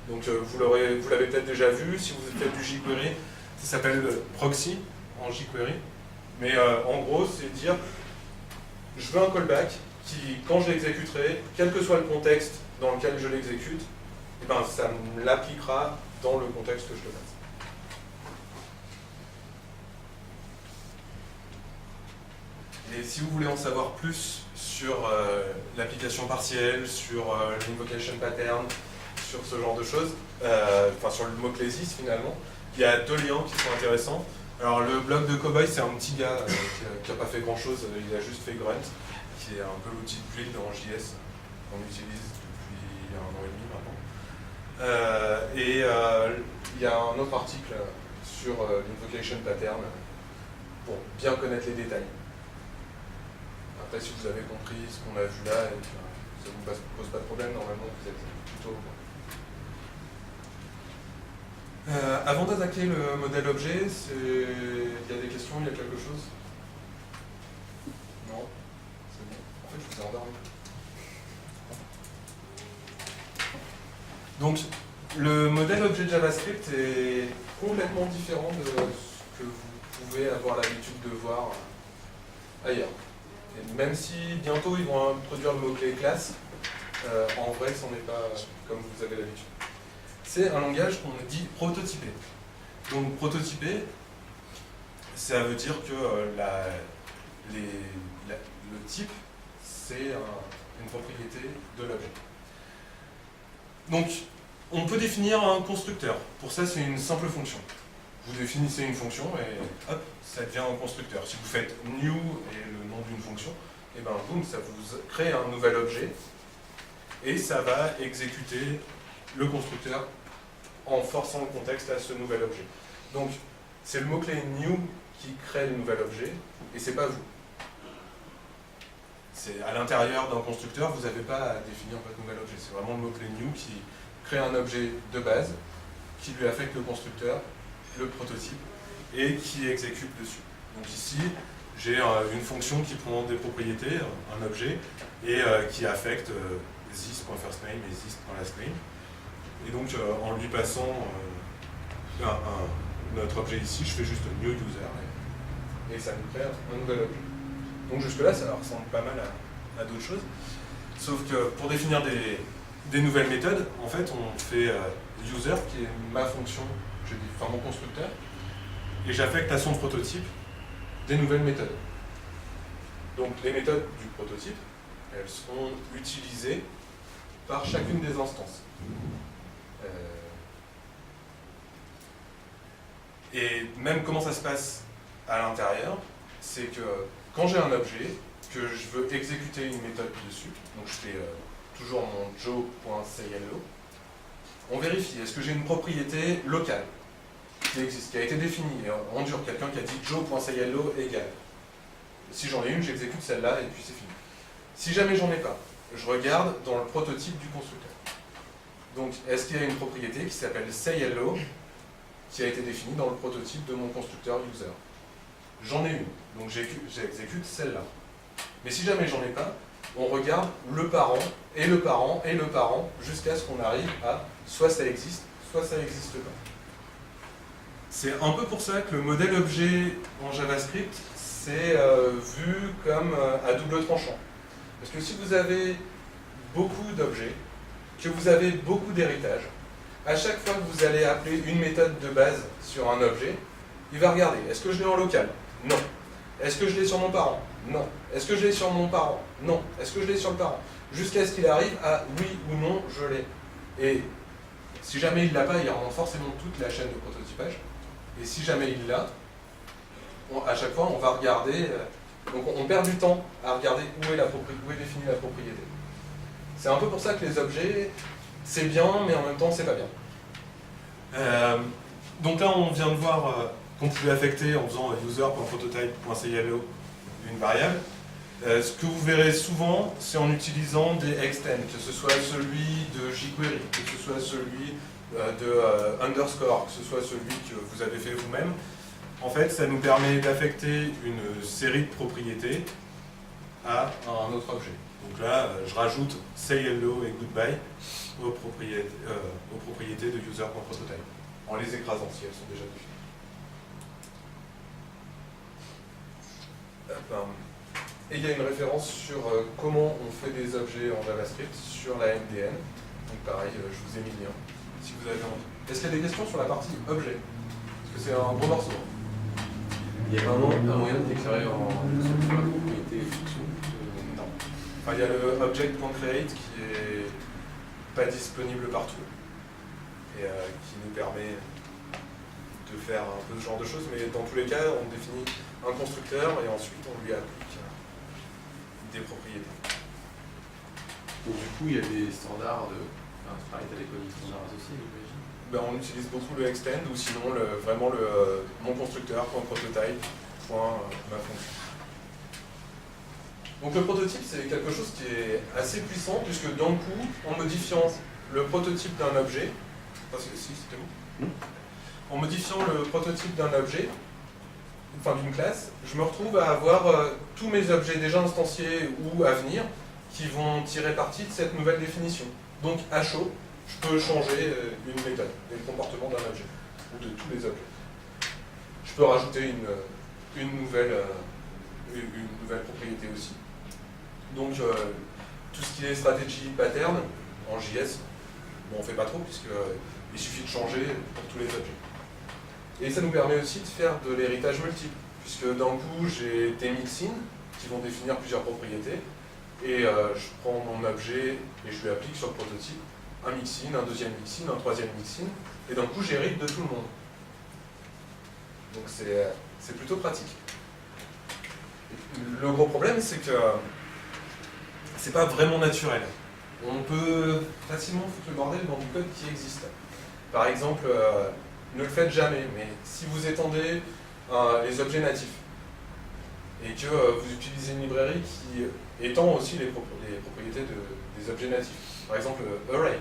Donc vous l'avez peut-être déjà vu, si vous faites du jQuery, ça s'appelle proxy en jQuery, mais en gros c'est dire je veux un callback qui, quand je l'exécuterai, quel que soit le contexte dans lequel je l'exécute, eh ben, ça me l'appliquera dans le contexte que je le passe. Et si vous voulez en savoir plus sur l'application partielle, sur l'invocation pattern, sur ce genre de choses, enfin sur le mot-clé ZIS finalement, il y a deux liens qui sont intéressants. Alors le blog de Cowboy, c'est un petit gars qui n'a pas fait grand chose, il a juste fait Grunt, qui est un peu l'outil de build en JS qu'on utilise depuis 1 an et demi maintenant. Il y a un autre article sur l'invocation pattern pour bien connaître les détails. Après, si vous avez compris ce qu'on a vu là, et que ça ne vous pose pas de problème, normalement vous êtes plutôt au point. Avant d'attaquer le modèle objet, il y a des questions, il y a quelque chose? Non? C'est bon. En fait, je vous ai endormi. Donc, le modèle objet JavaScript est complètement différent de ce que vous pouvez avoir l'habitude de voir ailleurs. Et même si bientôt ils vont introduire le mot-clé classe, en vrai, ce n'est pas comme vous avez l'habitude. C'est un langage qu'on dit prototypé. Donc prototypé, ça veut dire que le type, c'est une propriété de l'objet. Donc, on peut définir un constructeur. Pour ça, c'est une simple fonction. Vous définissez une fonction et hop, ça devient un constructeur. Si vous faites new et le nom d'une fonction, et ben boum, ça vous crée un nouvel objet et ça va exécuter le constructeur en forçant le contexte à ce nouvel objet. Donc, c'est le mot-clé new qui crée le nouvel objet, et c'est pas vous. C'est à l'intérieur d'un constructeur, vous n'avez pas à définir votre nouvel objet. C'est vraiment le mot-clé new qui crée un objet de base, qui lui affecte le constructeur, le prototype, et qui exécute dessus. Donc ici, j'ai une fonction qui prend des propriétés, un objet, et qui affecte this.firstName et this.lastName. Et donc, en lui passant notre objet ici, je fais juste new user et ça nous crée un nouvel objet. Donc jusque-là, ça ressemble pas mal à d'autres choses. Sauf que pour définir des nouvelles méthodes, en fait, on fait user, qui est ma fonction, enfin mon constructeur, et j'affecte à son prototype des nouvelles méthodes. Donc les méthodes du prototype, elles seront utilisées par chacune des instances. Et même comment ça se passe à l'intérieur, c'est que quand j'ai un objet, que je veux exécuter une méthode dessus, donc je fais toujours mon joe.sayhello, on vérifie, est-ce que j'ai une propriété locale qui existe, qui a été définie, en dur, quelqu'un qui a dit joe.sayhello égale. Si j'en ai une, j'exécute celle-là et puis c'est fini. Si jamais j'en ai pas, je regarde dans le prototype du constructeur. Donc, est-ce qu'il y a une propriété qui s'appelle sayhello qui a été définie dans le prototype de mon constructeur user? j'en ai une, donc j'exécute celle-là. Mais si jamais j'en ai pas, on regarde le parent, et le parent, et le parent, jusqu'à ce qu'on arrive à soit ça existe, soit ça n'existe pas. C'est un peu pour ça que le modèle objet en JavaScript, c'est vu comme à double tranchant. Parce que si vous avez beaucoup d'objets, que vous avez beaucoup d'héritage, à chaque fois que vous allez appeler une méthode de base sur un objet, il va regarder, est-ce que je l'ai en local? Non. Est-ce que je l'ai sur mon parent? Non. Est-ce que je l'ai sur mon parent? Non. Est-ce que je l'ai sur le parent? Jusqu'à ce qu'il arrive à oui ou non, je l'ai. Et si jamais il ne l'a pas, il remonte forcément toute la chaîne de prototypage. Et si jamais il l'a, à chaque fois, on va regarder, donc on perd du temps à regarder où est définie la propriété. C'est un peu pour ça que les objets, c'est bien, mais en même temps, c'est pas bien. Donc là, on vient de voir qu'on pouvait affecter en faisant user.prototype.clo une variable. Ce que vous verrez souvent, c'est en utilisant des extends, que ce soit celui de jQuery, que ce soit celui de underscore, que ce soit celui que vous avez fait vous-même. En fait, ça nous permet d'affecter une série de propriétés à un autre objet. Donc là, je rajoute say hello et goodbye aux propriétés de user.prototype, en les écrasant si elles sont déjà définies. Et il y a une référence sur comment on fait des objets en JavaScript sur la MDN. Donc pareil, je vous ai mis le lien, si vous avez envie. Est-ce qu'il y a des questions sur la partie objet? Parce que c'est un gros morceau. Il y a vraiment un moyen de déclarer sur la propriété fonction? Non. Enfin, il y a le object.create qui est pas disponible partout et qui nous permet de faire un peu ce genre de choses, mais dans tous les cas, on définit un constructeur et ensuite on lui applique des propriétés. Donc du coup, il y a des standards de... Enfin, tu parlais des standards associés, j'imagine. Ben, on utilise beaucoup le extend ou sinon vraiment mon constructeur.prototype.ma fonction. Donc le prototype, c'est quelque chose qui est assez puissant puisque d'un coup, en modifiant le prototype d'un objet, c'était où? En modifiant le prototype d'un objet, enfin d'une classe, je me retrouve à avoir tous mes objets déjà instanciés ou à venir qui vont tirer parti de cette nouvelle définition. Donc à chaud, je peux changer une méthode et le comportement d'un objet, ou de tous les objets. Je peux rajouter une nouvelle propriété aussi. Donc tout ce qui est stratégie pattern en JS, bon, on ne fait pas trop puisqu'il suffit de changer pour tous les objets. Et ça nous permet aussi de faire de l'héritage multiple, puisque d'un coup j'ai des mixins qui vont définir plusieurs propriétés, et je prends mon objet et je lui applique sur le prototype un mixin, un deuxième mixin, un troisième mixin, et d'un coup j'hérite de tout le monde. Donc c'est plutôt pratique. Le gros problème, c'est que c'est pas vraiment naturel. On peut facilement foutre le bordel dans du code qui existe. Par exemple, ne le faites jamais, mais si vous étendez les objets natifs et que vous utilisez une librairie qui étend aussi les propriétés des objets natifs, par exemple array,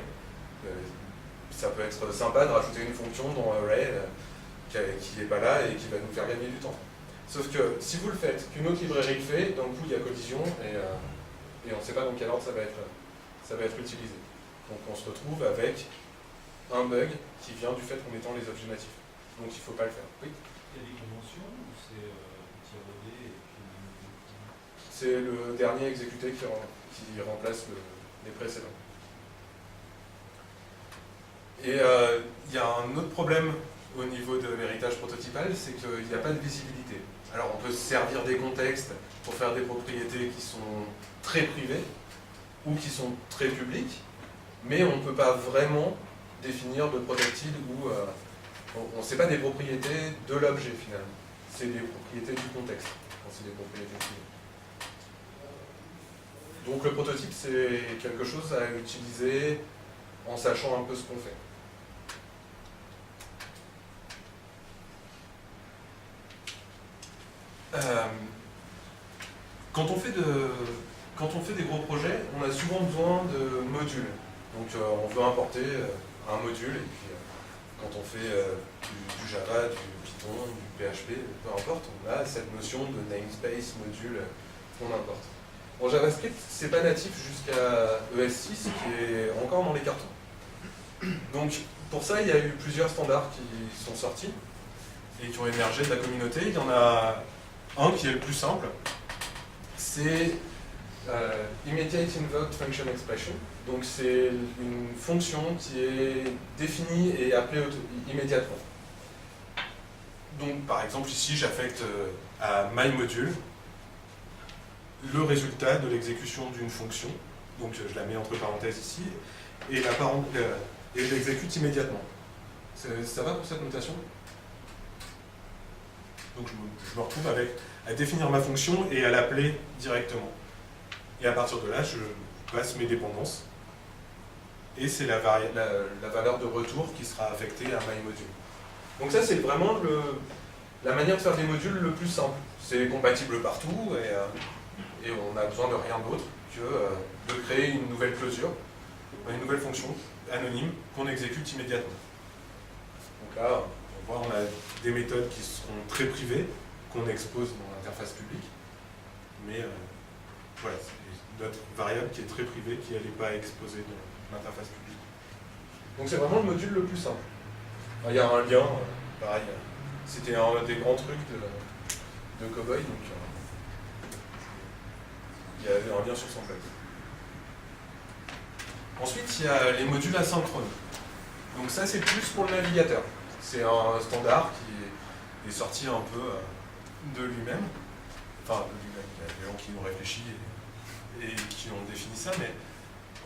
ça peut être sympa de rajouter une fonction dans array qui n'est pas là et qui va nous faire gagner du temps. Sauf que si vous le faites, qu'une autre librairie le fait, d'un coup il y a collision et on ne sait pas dans quel ordre ça va être utilisé. Donc on se retrouve avec un bug qui vient du fait qu'on étend les objets natifs. Donc il ne faut pas le faire. Oui. Il y a des conventions ou c'est tiré et puis... C'est le dernier exécuté qui remplace les précédents. Et il y a un autre problème au niveau de l'héritage prototypal, c'est qu'il n'y a pas de visibilité. Alors on peut se servir des contextes pour faire des propriétés qui sont très privées ou qui sont très publiques, mais on ne peut pas vraiment définir de protected où on ne sait pas des propriétés de l'objet finalement. C'est des propriétés du contexte quand c'est des propriétés privées. Donc le prototype, c'est quelque chose à utiliser en sachant un peu ce qu'on fait. Quand on fait des gros projets, on a souvent besoin de modules. Donc on veut importer un module et puis quand on fait du Java, du Python, du PHP, peu importe, on a cette notion de namespace, module qu'on importe. En JavaScript, c'est pas natif jusqu'à ES6 qui est encore dans les cartons. Donc pour ça, il y a eu plusieurs standards qui sont sortis et qui ont émergé de la communauté. Il y en a un qui est le plus simple, c'est Immediate Invoked Function Expression. Donc c'est une fonction qui est définie et appelée immédiatement. Donc par exemple ici, j'affecte à myModule le résultat de l'exécution d'une fonction. Donc je la mets entre parenthèses ici, et je l'exécute immédiatement. Ça va pour cette notation? Donc je me retrouve à définir ma fonction et à l'appeler directement. Et à partir de là, je passe mes dépendances. Et c'est la valeur de retour qui sera affectée à myModule. Donc ça, c'est vraiment la manière de faire des modules le plus simple. C'est compatible partout et on n'a besoin de rien d'autre que de créer une nouvelle closure, une nouvelle fonction anonyme qu'on exécute immédiatement. Donc là, on voit, on a des méthodes qui seront très privées, qu'on expose dans l'interface publique, mais voilà, c'est notre variable qui est très privée, qui n'est pas exposée dans l'interface publique. Donc c'est vraiment le module le plus simple. Il y a un lien, pareil, c'était un des grands trucs de Cowboy, donc il y avait un lien sur son blog. Ensuite, il y a les modules asynchrones. Donc ça, c'est plus pour le navigateur. C'est un standard qui est sorti un peu de lui-même. Enfin, de lui-même, il y a des gens qui ont réfléchi et qui ont défini ça, mais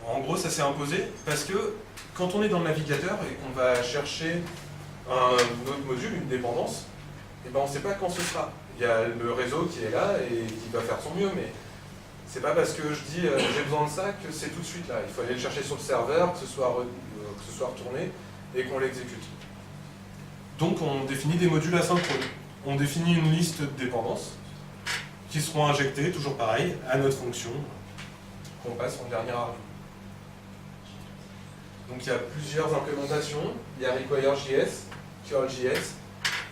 en gros, ça s'est imposé parce que quand on est dans le navigateur et qu'on va chercher un autre module, une dépendance, eh ben on ne sait pas quand ce sera. Il y a le réseau qui est là et qui va faire son mieux, mais c'est pas parce que je dis j'ai besoin de ça que c'est tout de suite là. Il faut aller le chercher sur le serveur, que ce soit retourné et qu'on l'exécute. Donc on définit des modules asynchrones. On définit une liste de dépendances qui seront injectées, toujours pareil, à notre fonction qu'on passe en dernier argument. Donc il y a plusieurs implémentations. Il y a Require.js, Curl.js,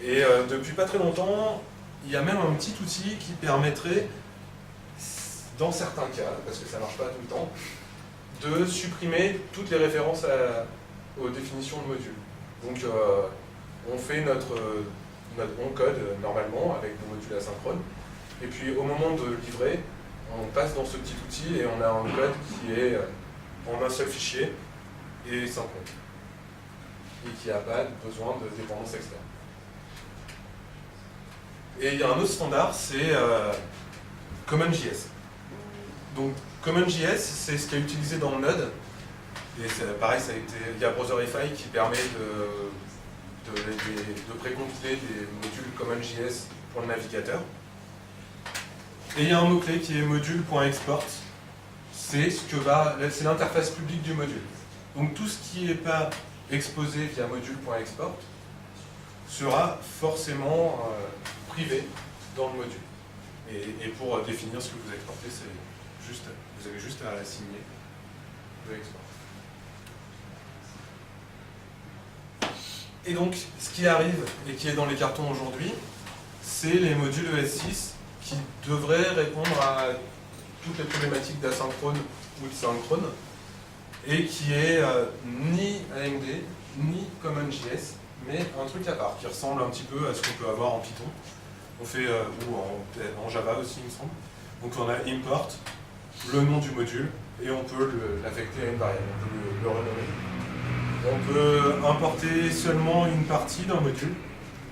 et depuis pas très longtemps, il y a même un petit outil qui permettrait, dans certains cas, parce que ça ne marche pas tout le temps, de supprimer toutes les références aux définitions de modules. Donc on fait on code normalement avec des modules asynchrones, et puis au moment de livrer, on passe dans ce petit outil et on a un code qui est en un seul fichier et synchrone, et qui n'a pas besoin de dépendance externe. Et il y a un autre standard, c'est CommonJS. Donc CommonJS, c'est ce qui est utilisé dans le Node, et pareil, il y a Browserify qui permet de précompiler des modules CommonJS pour le navigateur. Et il y a un mot-clé qui est module.export, c'est l'interface publique du module. Donc tout ce qui n'est pas exposé via module.export sera forcément privé dans le module. Et pour définir ce que vous exportez, vous avez juste à assigner le export. Et donc, ce qui arrive et qui est dans les cartons aujourd'hui, c'est les modules ES6 qui devraient répondre à toutes les problématiques d'asynchrone ou de synchrone, et qui est ni AMD, ni CommonJS, mais un truc à part, qui ressemble un petit peu à ce qu'on peut avoir en Python, ou en Java aussi, il me semble. Donc on a import, le nom du module, et on peut l'affecter à une variable, on peut le renommer. On peut importer seulement une partie d'un module,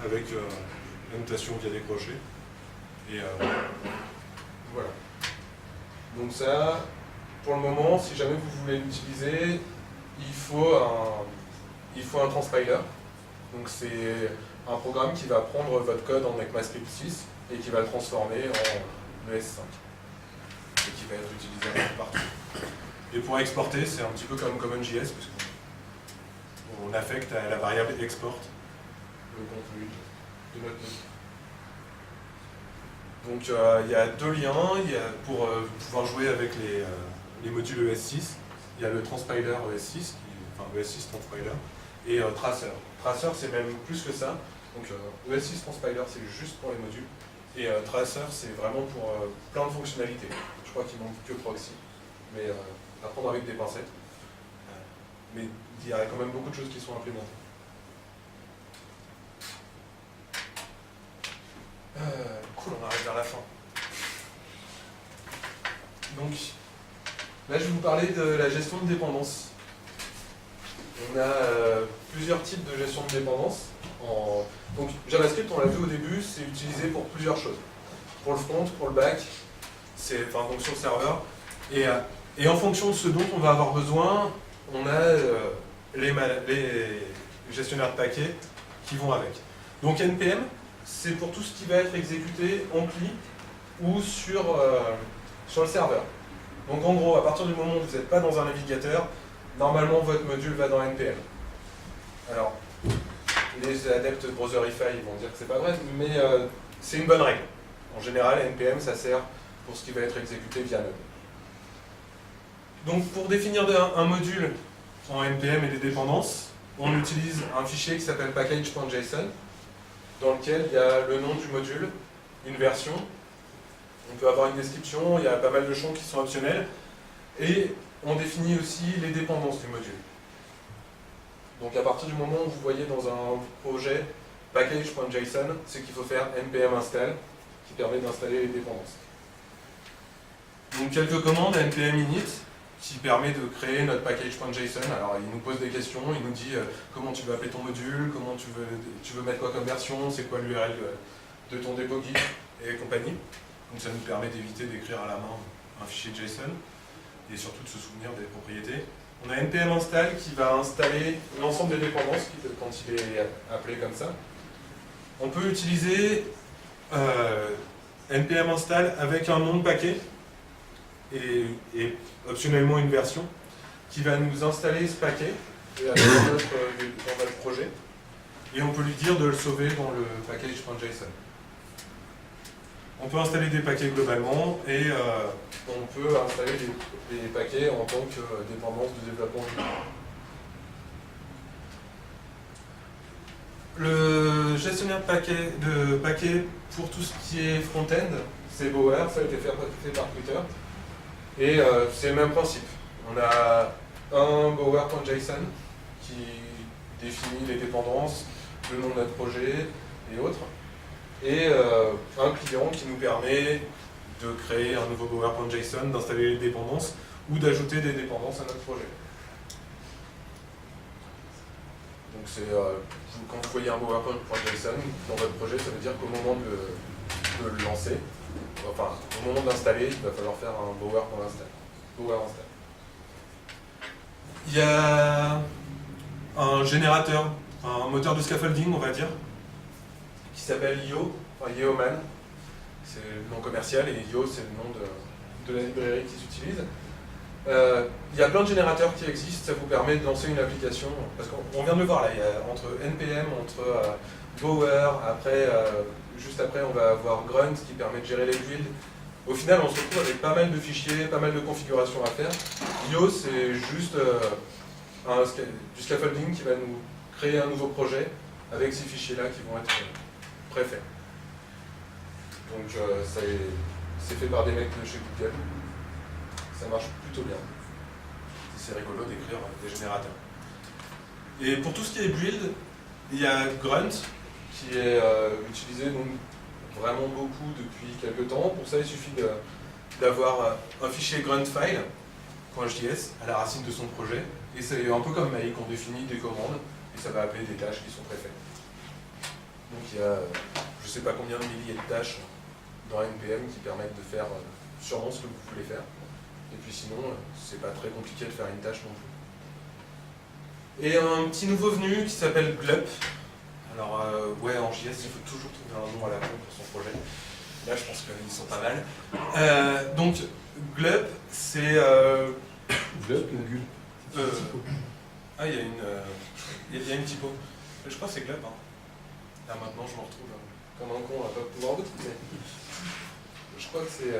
avec la notation via des crochets. Et voilà. Donc ça, pour le moment, si jamais vous voulez l'utiliser, il faut un transpiler. Donc c'est un programme qui va prendre votre code en ECMAScript 6 et qui va le transformer en ES5. Et qui va être utilisé partout. Et pour exporter, c'est un petit peu comme CommonJS, parce qu'on affecte à la variable export le contenu de notre module. Donc il y a deux liens. Pour pouvoir jouer avec les modules ES6, il y a le transpiler ES6, enfin ES6 transpiler, et Tracer. Tracer, c'est même plus que ça. Donc ES6 Transpiler, c'est juste pour les modules. Et Tracer, c'est vraiment pour plein de fonctionnalités. Je crois qu'il manque que Proxy. Mais à prendre avec des pincettes. Mais il y a quand même beaucoup de choses qui sont implémentées. Cool, on arrive vers la fin. Donc, là, je vais vous parler de la gestion de dépendance. On a plusieurs types de gestion de dépendance. Donc, JavaScript, on l'a vu au début, c'est utilisé pour plusieurs choses. Pour le front, pour le back, donc sur le serveur. Et en fonction de ce dont on va avoir besoin, on a les gestionnaires de paquets qui vont avec. Donc NPM, c'est pour tout ce qui va être exécuté en CLI ou sur le serveur. Donc en gros, à partir du moment où vous n'êtes pas dans un navigateur, normalement votre module va dans NPM. Alors, les adeptes de Browserify vont dire que c'est pas vrai, mais c'est une bonne règle. En général, NPM, ça sert pour ce qui va être exécuté via Node. Donc pour définir un module en NPM et des dépendances, on utilise un fichier qui s'appelle package.json, dans lequel il y a le nom du module, une version, on peut avoir une description, il y a pas mal de champs qui sont optionnels, et on définit aussi les dépendances du module. Donc à partir du moment où vous voyez dans un projet package.json, c'est qu'il faut faire npm install, qui permet d'installer les dépendances. Donc quelques commandes, npm init, qui permet de créer notre package.json. Alors il nous pose des questions, il nous dit comment tu veux appeler ton module, comment tu veux mettre quoi comme version, c'est quoi l'URL de ton dépôt Git et compagnie. Donc ça nous permet d'éviter d'écrire à la main un fichier JSON et surtout de se souvenir des propriétés. On a npm install qui va installer l'ensemble des dépendances quand il est appelé comme ça. On peut utiliser npm install avec un nom de paquet et optionnellement une version qui va nous installer ce paquet dans notre projet, et on peut lui dire de le sauver dans le package.json. On peut installer des paquets globalement et on peut installer des paquets en tant que dépendance de développement. Le gestionnaire de paquets pour tout ce qui est front-end, c'est Bower, ça a été fait par Twitter. Et c'est le même principe. On a un bower.json qui définit les dépendances, le nom de notre projet et autres. Et un client qui nous permet de créer un nouveau bower.json, d'installer les dépendances ou d'ajouter des dépendances à notre projet. Donc c'est quand vous voyez un bower.json dans votre projet, ça veut dire qu'au moment de le lancer, enfin, au moment d'installer, il va falloir faire un bower install. Il y a un générateur, un moteur de scaffolding, on va dire, qui s'appelle Io, enfin Yeoman. C'est le nom commercial et Io, c'est le nom de la librairie qui s'utilise. Il y a plein de générateurs qui existent, ça vous permet de lancer une application, parce qu'on vient de le voir là, il y a entre NPM, entre Bower, après, juste après on va avoir Grunt qui permet de gérer les builds. Au final on se retrouve avec pas mal de fichiers, pas mal de configurations à faire. Io c'est juste du scaffolding qui va nous créer un nouveau projet avec ces fichiers là qui vont être préfaits. Donc c'est fait par des mecs de chez Google. Ça marche plutôt bien. C'est rigolo d'écrire des générateurs. Et pour tout ce qui est build, il y a Grunt qui est utilisé donc vraiment beaucoup depuis quelques temps. Pour ça, il suffit d'avoir un fichier gruntfile.js à la racine de son projet. Et c'est un peu comme Make, on définit des commandes et ça va appeler des tâches qui sont préfaites. Donc il y a je ne sais pas combien de milliers de tâches dans NPM qui permettent de faire sûrement ce que vous voulez faire. Et puis sinon, c'est pas très compliqué de faire une tâche non plus. Et un petit nouveau venu qui s'appelle Glup. Alors, ouais, en JS, il faut toujours trouver un nom à la con pour son projet. Là, je pense qu'ils sont pas mal. Donc, Glup, c'est... Glup ou Gul Ah, il y a une typo. Je crois que c'est Glup. Hein. Là, maintenant, je me retrouve comme un con à pas pouvoir d'autre. Mais... Je crois que c'est...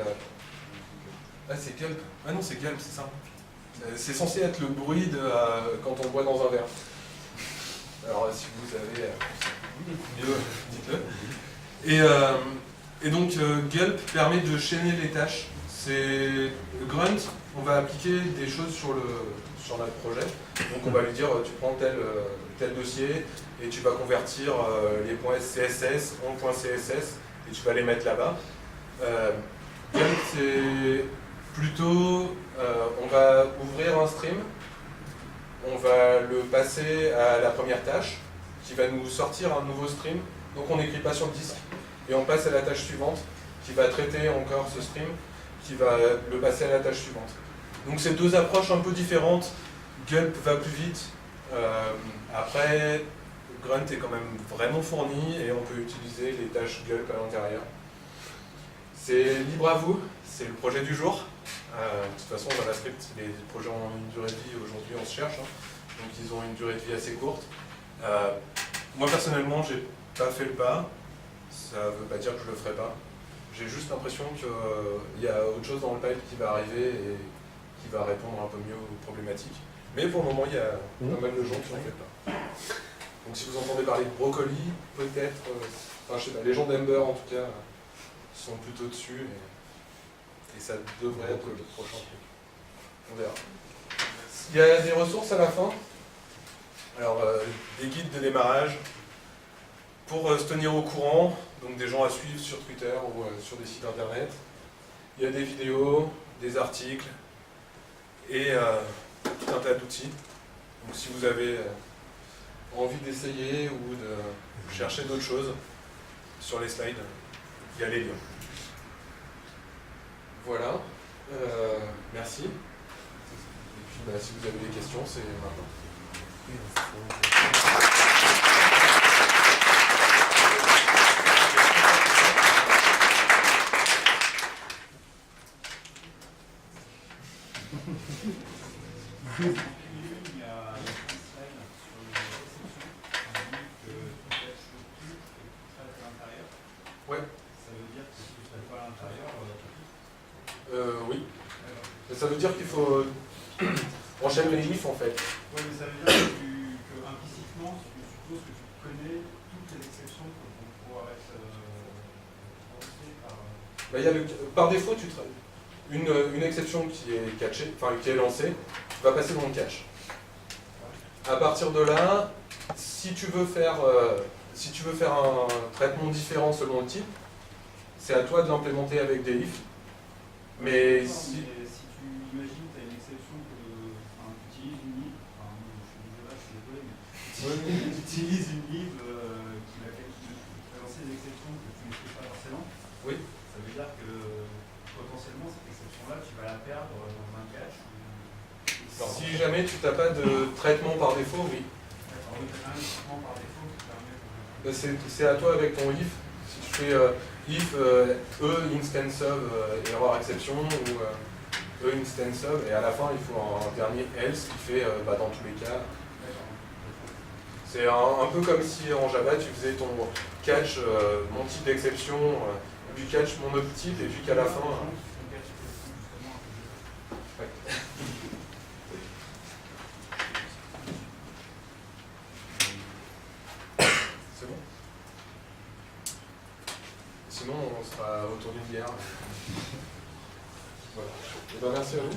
Ah, c'est Gulp. Ah non, c'est Gulp, c'est ça. C'est censé être le bruit de quand on boit dans un verre. Dites-le. Et donc Gulp permet de chaîner les tâches. C'est Grunt, on va appliquer des choses sur notre projet. Donc on va lui dire tu prends tel dossier et tu vas convertir les points CSS en points CSS et tu vas les mettre là-bas. Gulp c'est plutôt on va ouvrir un stream, on va le passer à la première tâche qui va nous sortir un nouveau stream. Donc on n'écrit pas sur le disque et on passe à la tâche suivante qui va traiter encore ce stream, qui va le passer à la tâche suivante. Donc c'est deux approches un peu différentes. Gulp va plus vite. Après, Grunt est quand même vraiment fourni et on peut utiliser les tâches Gulp à l'intérieur. C'est libre à vous, c'est le projet du jour. De toute façon, JavaScript, les projets ont une durée de vie, aujourd'hui on se cherche, hein. Donc ils ont une durée de vie assez courte. Moi personnellement, j'ai pas fait le pas, ça ne veut pas dire que je le ferai pas. J'ai juste l'impression qu'il y a autre chose dans le pipe qui va arriver et qui va répondre un peu mieux aux problématiques. Mais pour le moment, il y a pas mal de gens qui n'en fait pas. Donc si vous entendez parler de brocoli, peut-être, enfin je sais pas, les gens d'Ember en tout cas sont plutôt dessus et ça devrait être le prochain truc. On verra. Il y a des ressources à la fin. Alors, des guides de démarrage pour se tenir au courant, donc des gens à suivre sur Twitter ou sur des sites internet. Il y a des vidéos, des articles et tout un tas d'outils. Donc si vous avez envie d'essayer ou de chercher d'autres choses sur les slides, il y a les liens. Voilà, merci. Et puis si vous avez des questions, c'est maintenant. Ouais. Ça veut dire que si tu ne serais pas à l'intérieur, oui. Ça veut dire qu'il faut enchaîner les ifs en fait. oui, mais ça veut dire que implicitement, je suppose que tu connais toutes les exceptions que vont pouvoir être lancées par. Bah, y a par défaut, une exception qui est catchée, enfin qui est lancée, va passer dans le catch. À partir de là, si tu veux faire un traitement différent selon le type, c'est à toi de l'implémenter avec des ifs. Mais si tu imagines que tu as une exception que tu utilises une lib, je suis désolé, mais tu utilises une lib qui va lancer des exceptions que tu ne maîtrises pas forcément, oui. Ça veut dire que potentiellement cette exception-là, tu vas la perdre dans un cache. Alors, si jamais tu n'as pas de traitement par défaut, oui. D'accord, oui, tu as un traitement par défaut qui permet de... C'est à toi avec ton if. Si tu fais if instance of error exception ou instance of et à la fin il faut un dernier else qui fait dans tous les cas. C'est un peu comme si en Java tu faisais ton catch mon type d'exception puis catch mon autre type et puis qu'à la fin. Ouais. C'est bon? Sinon, on sera autour d'une bière. Voilà. Et ben, merci à vous.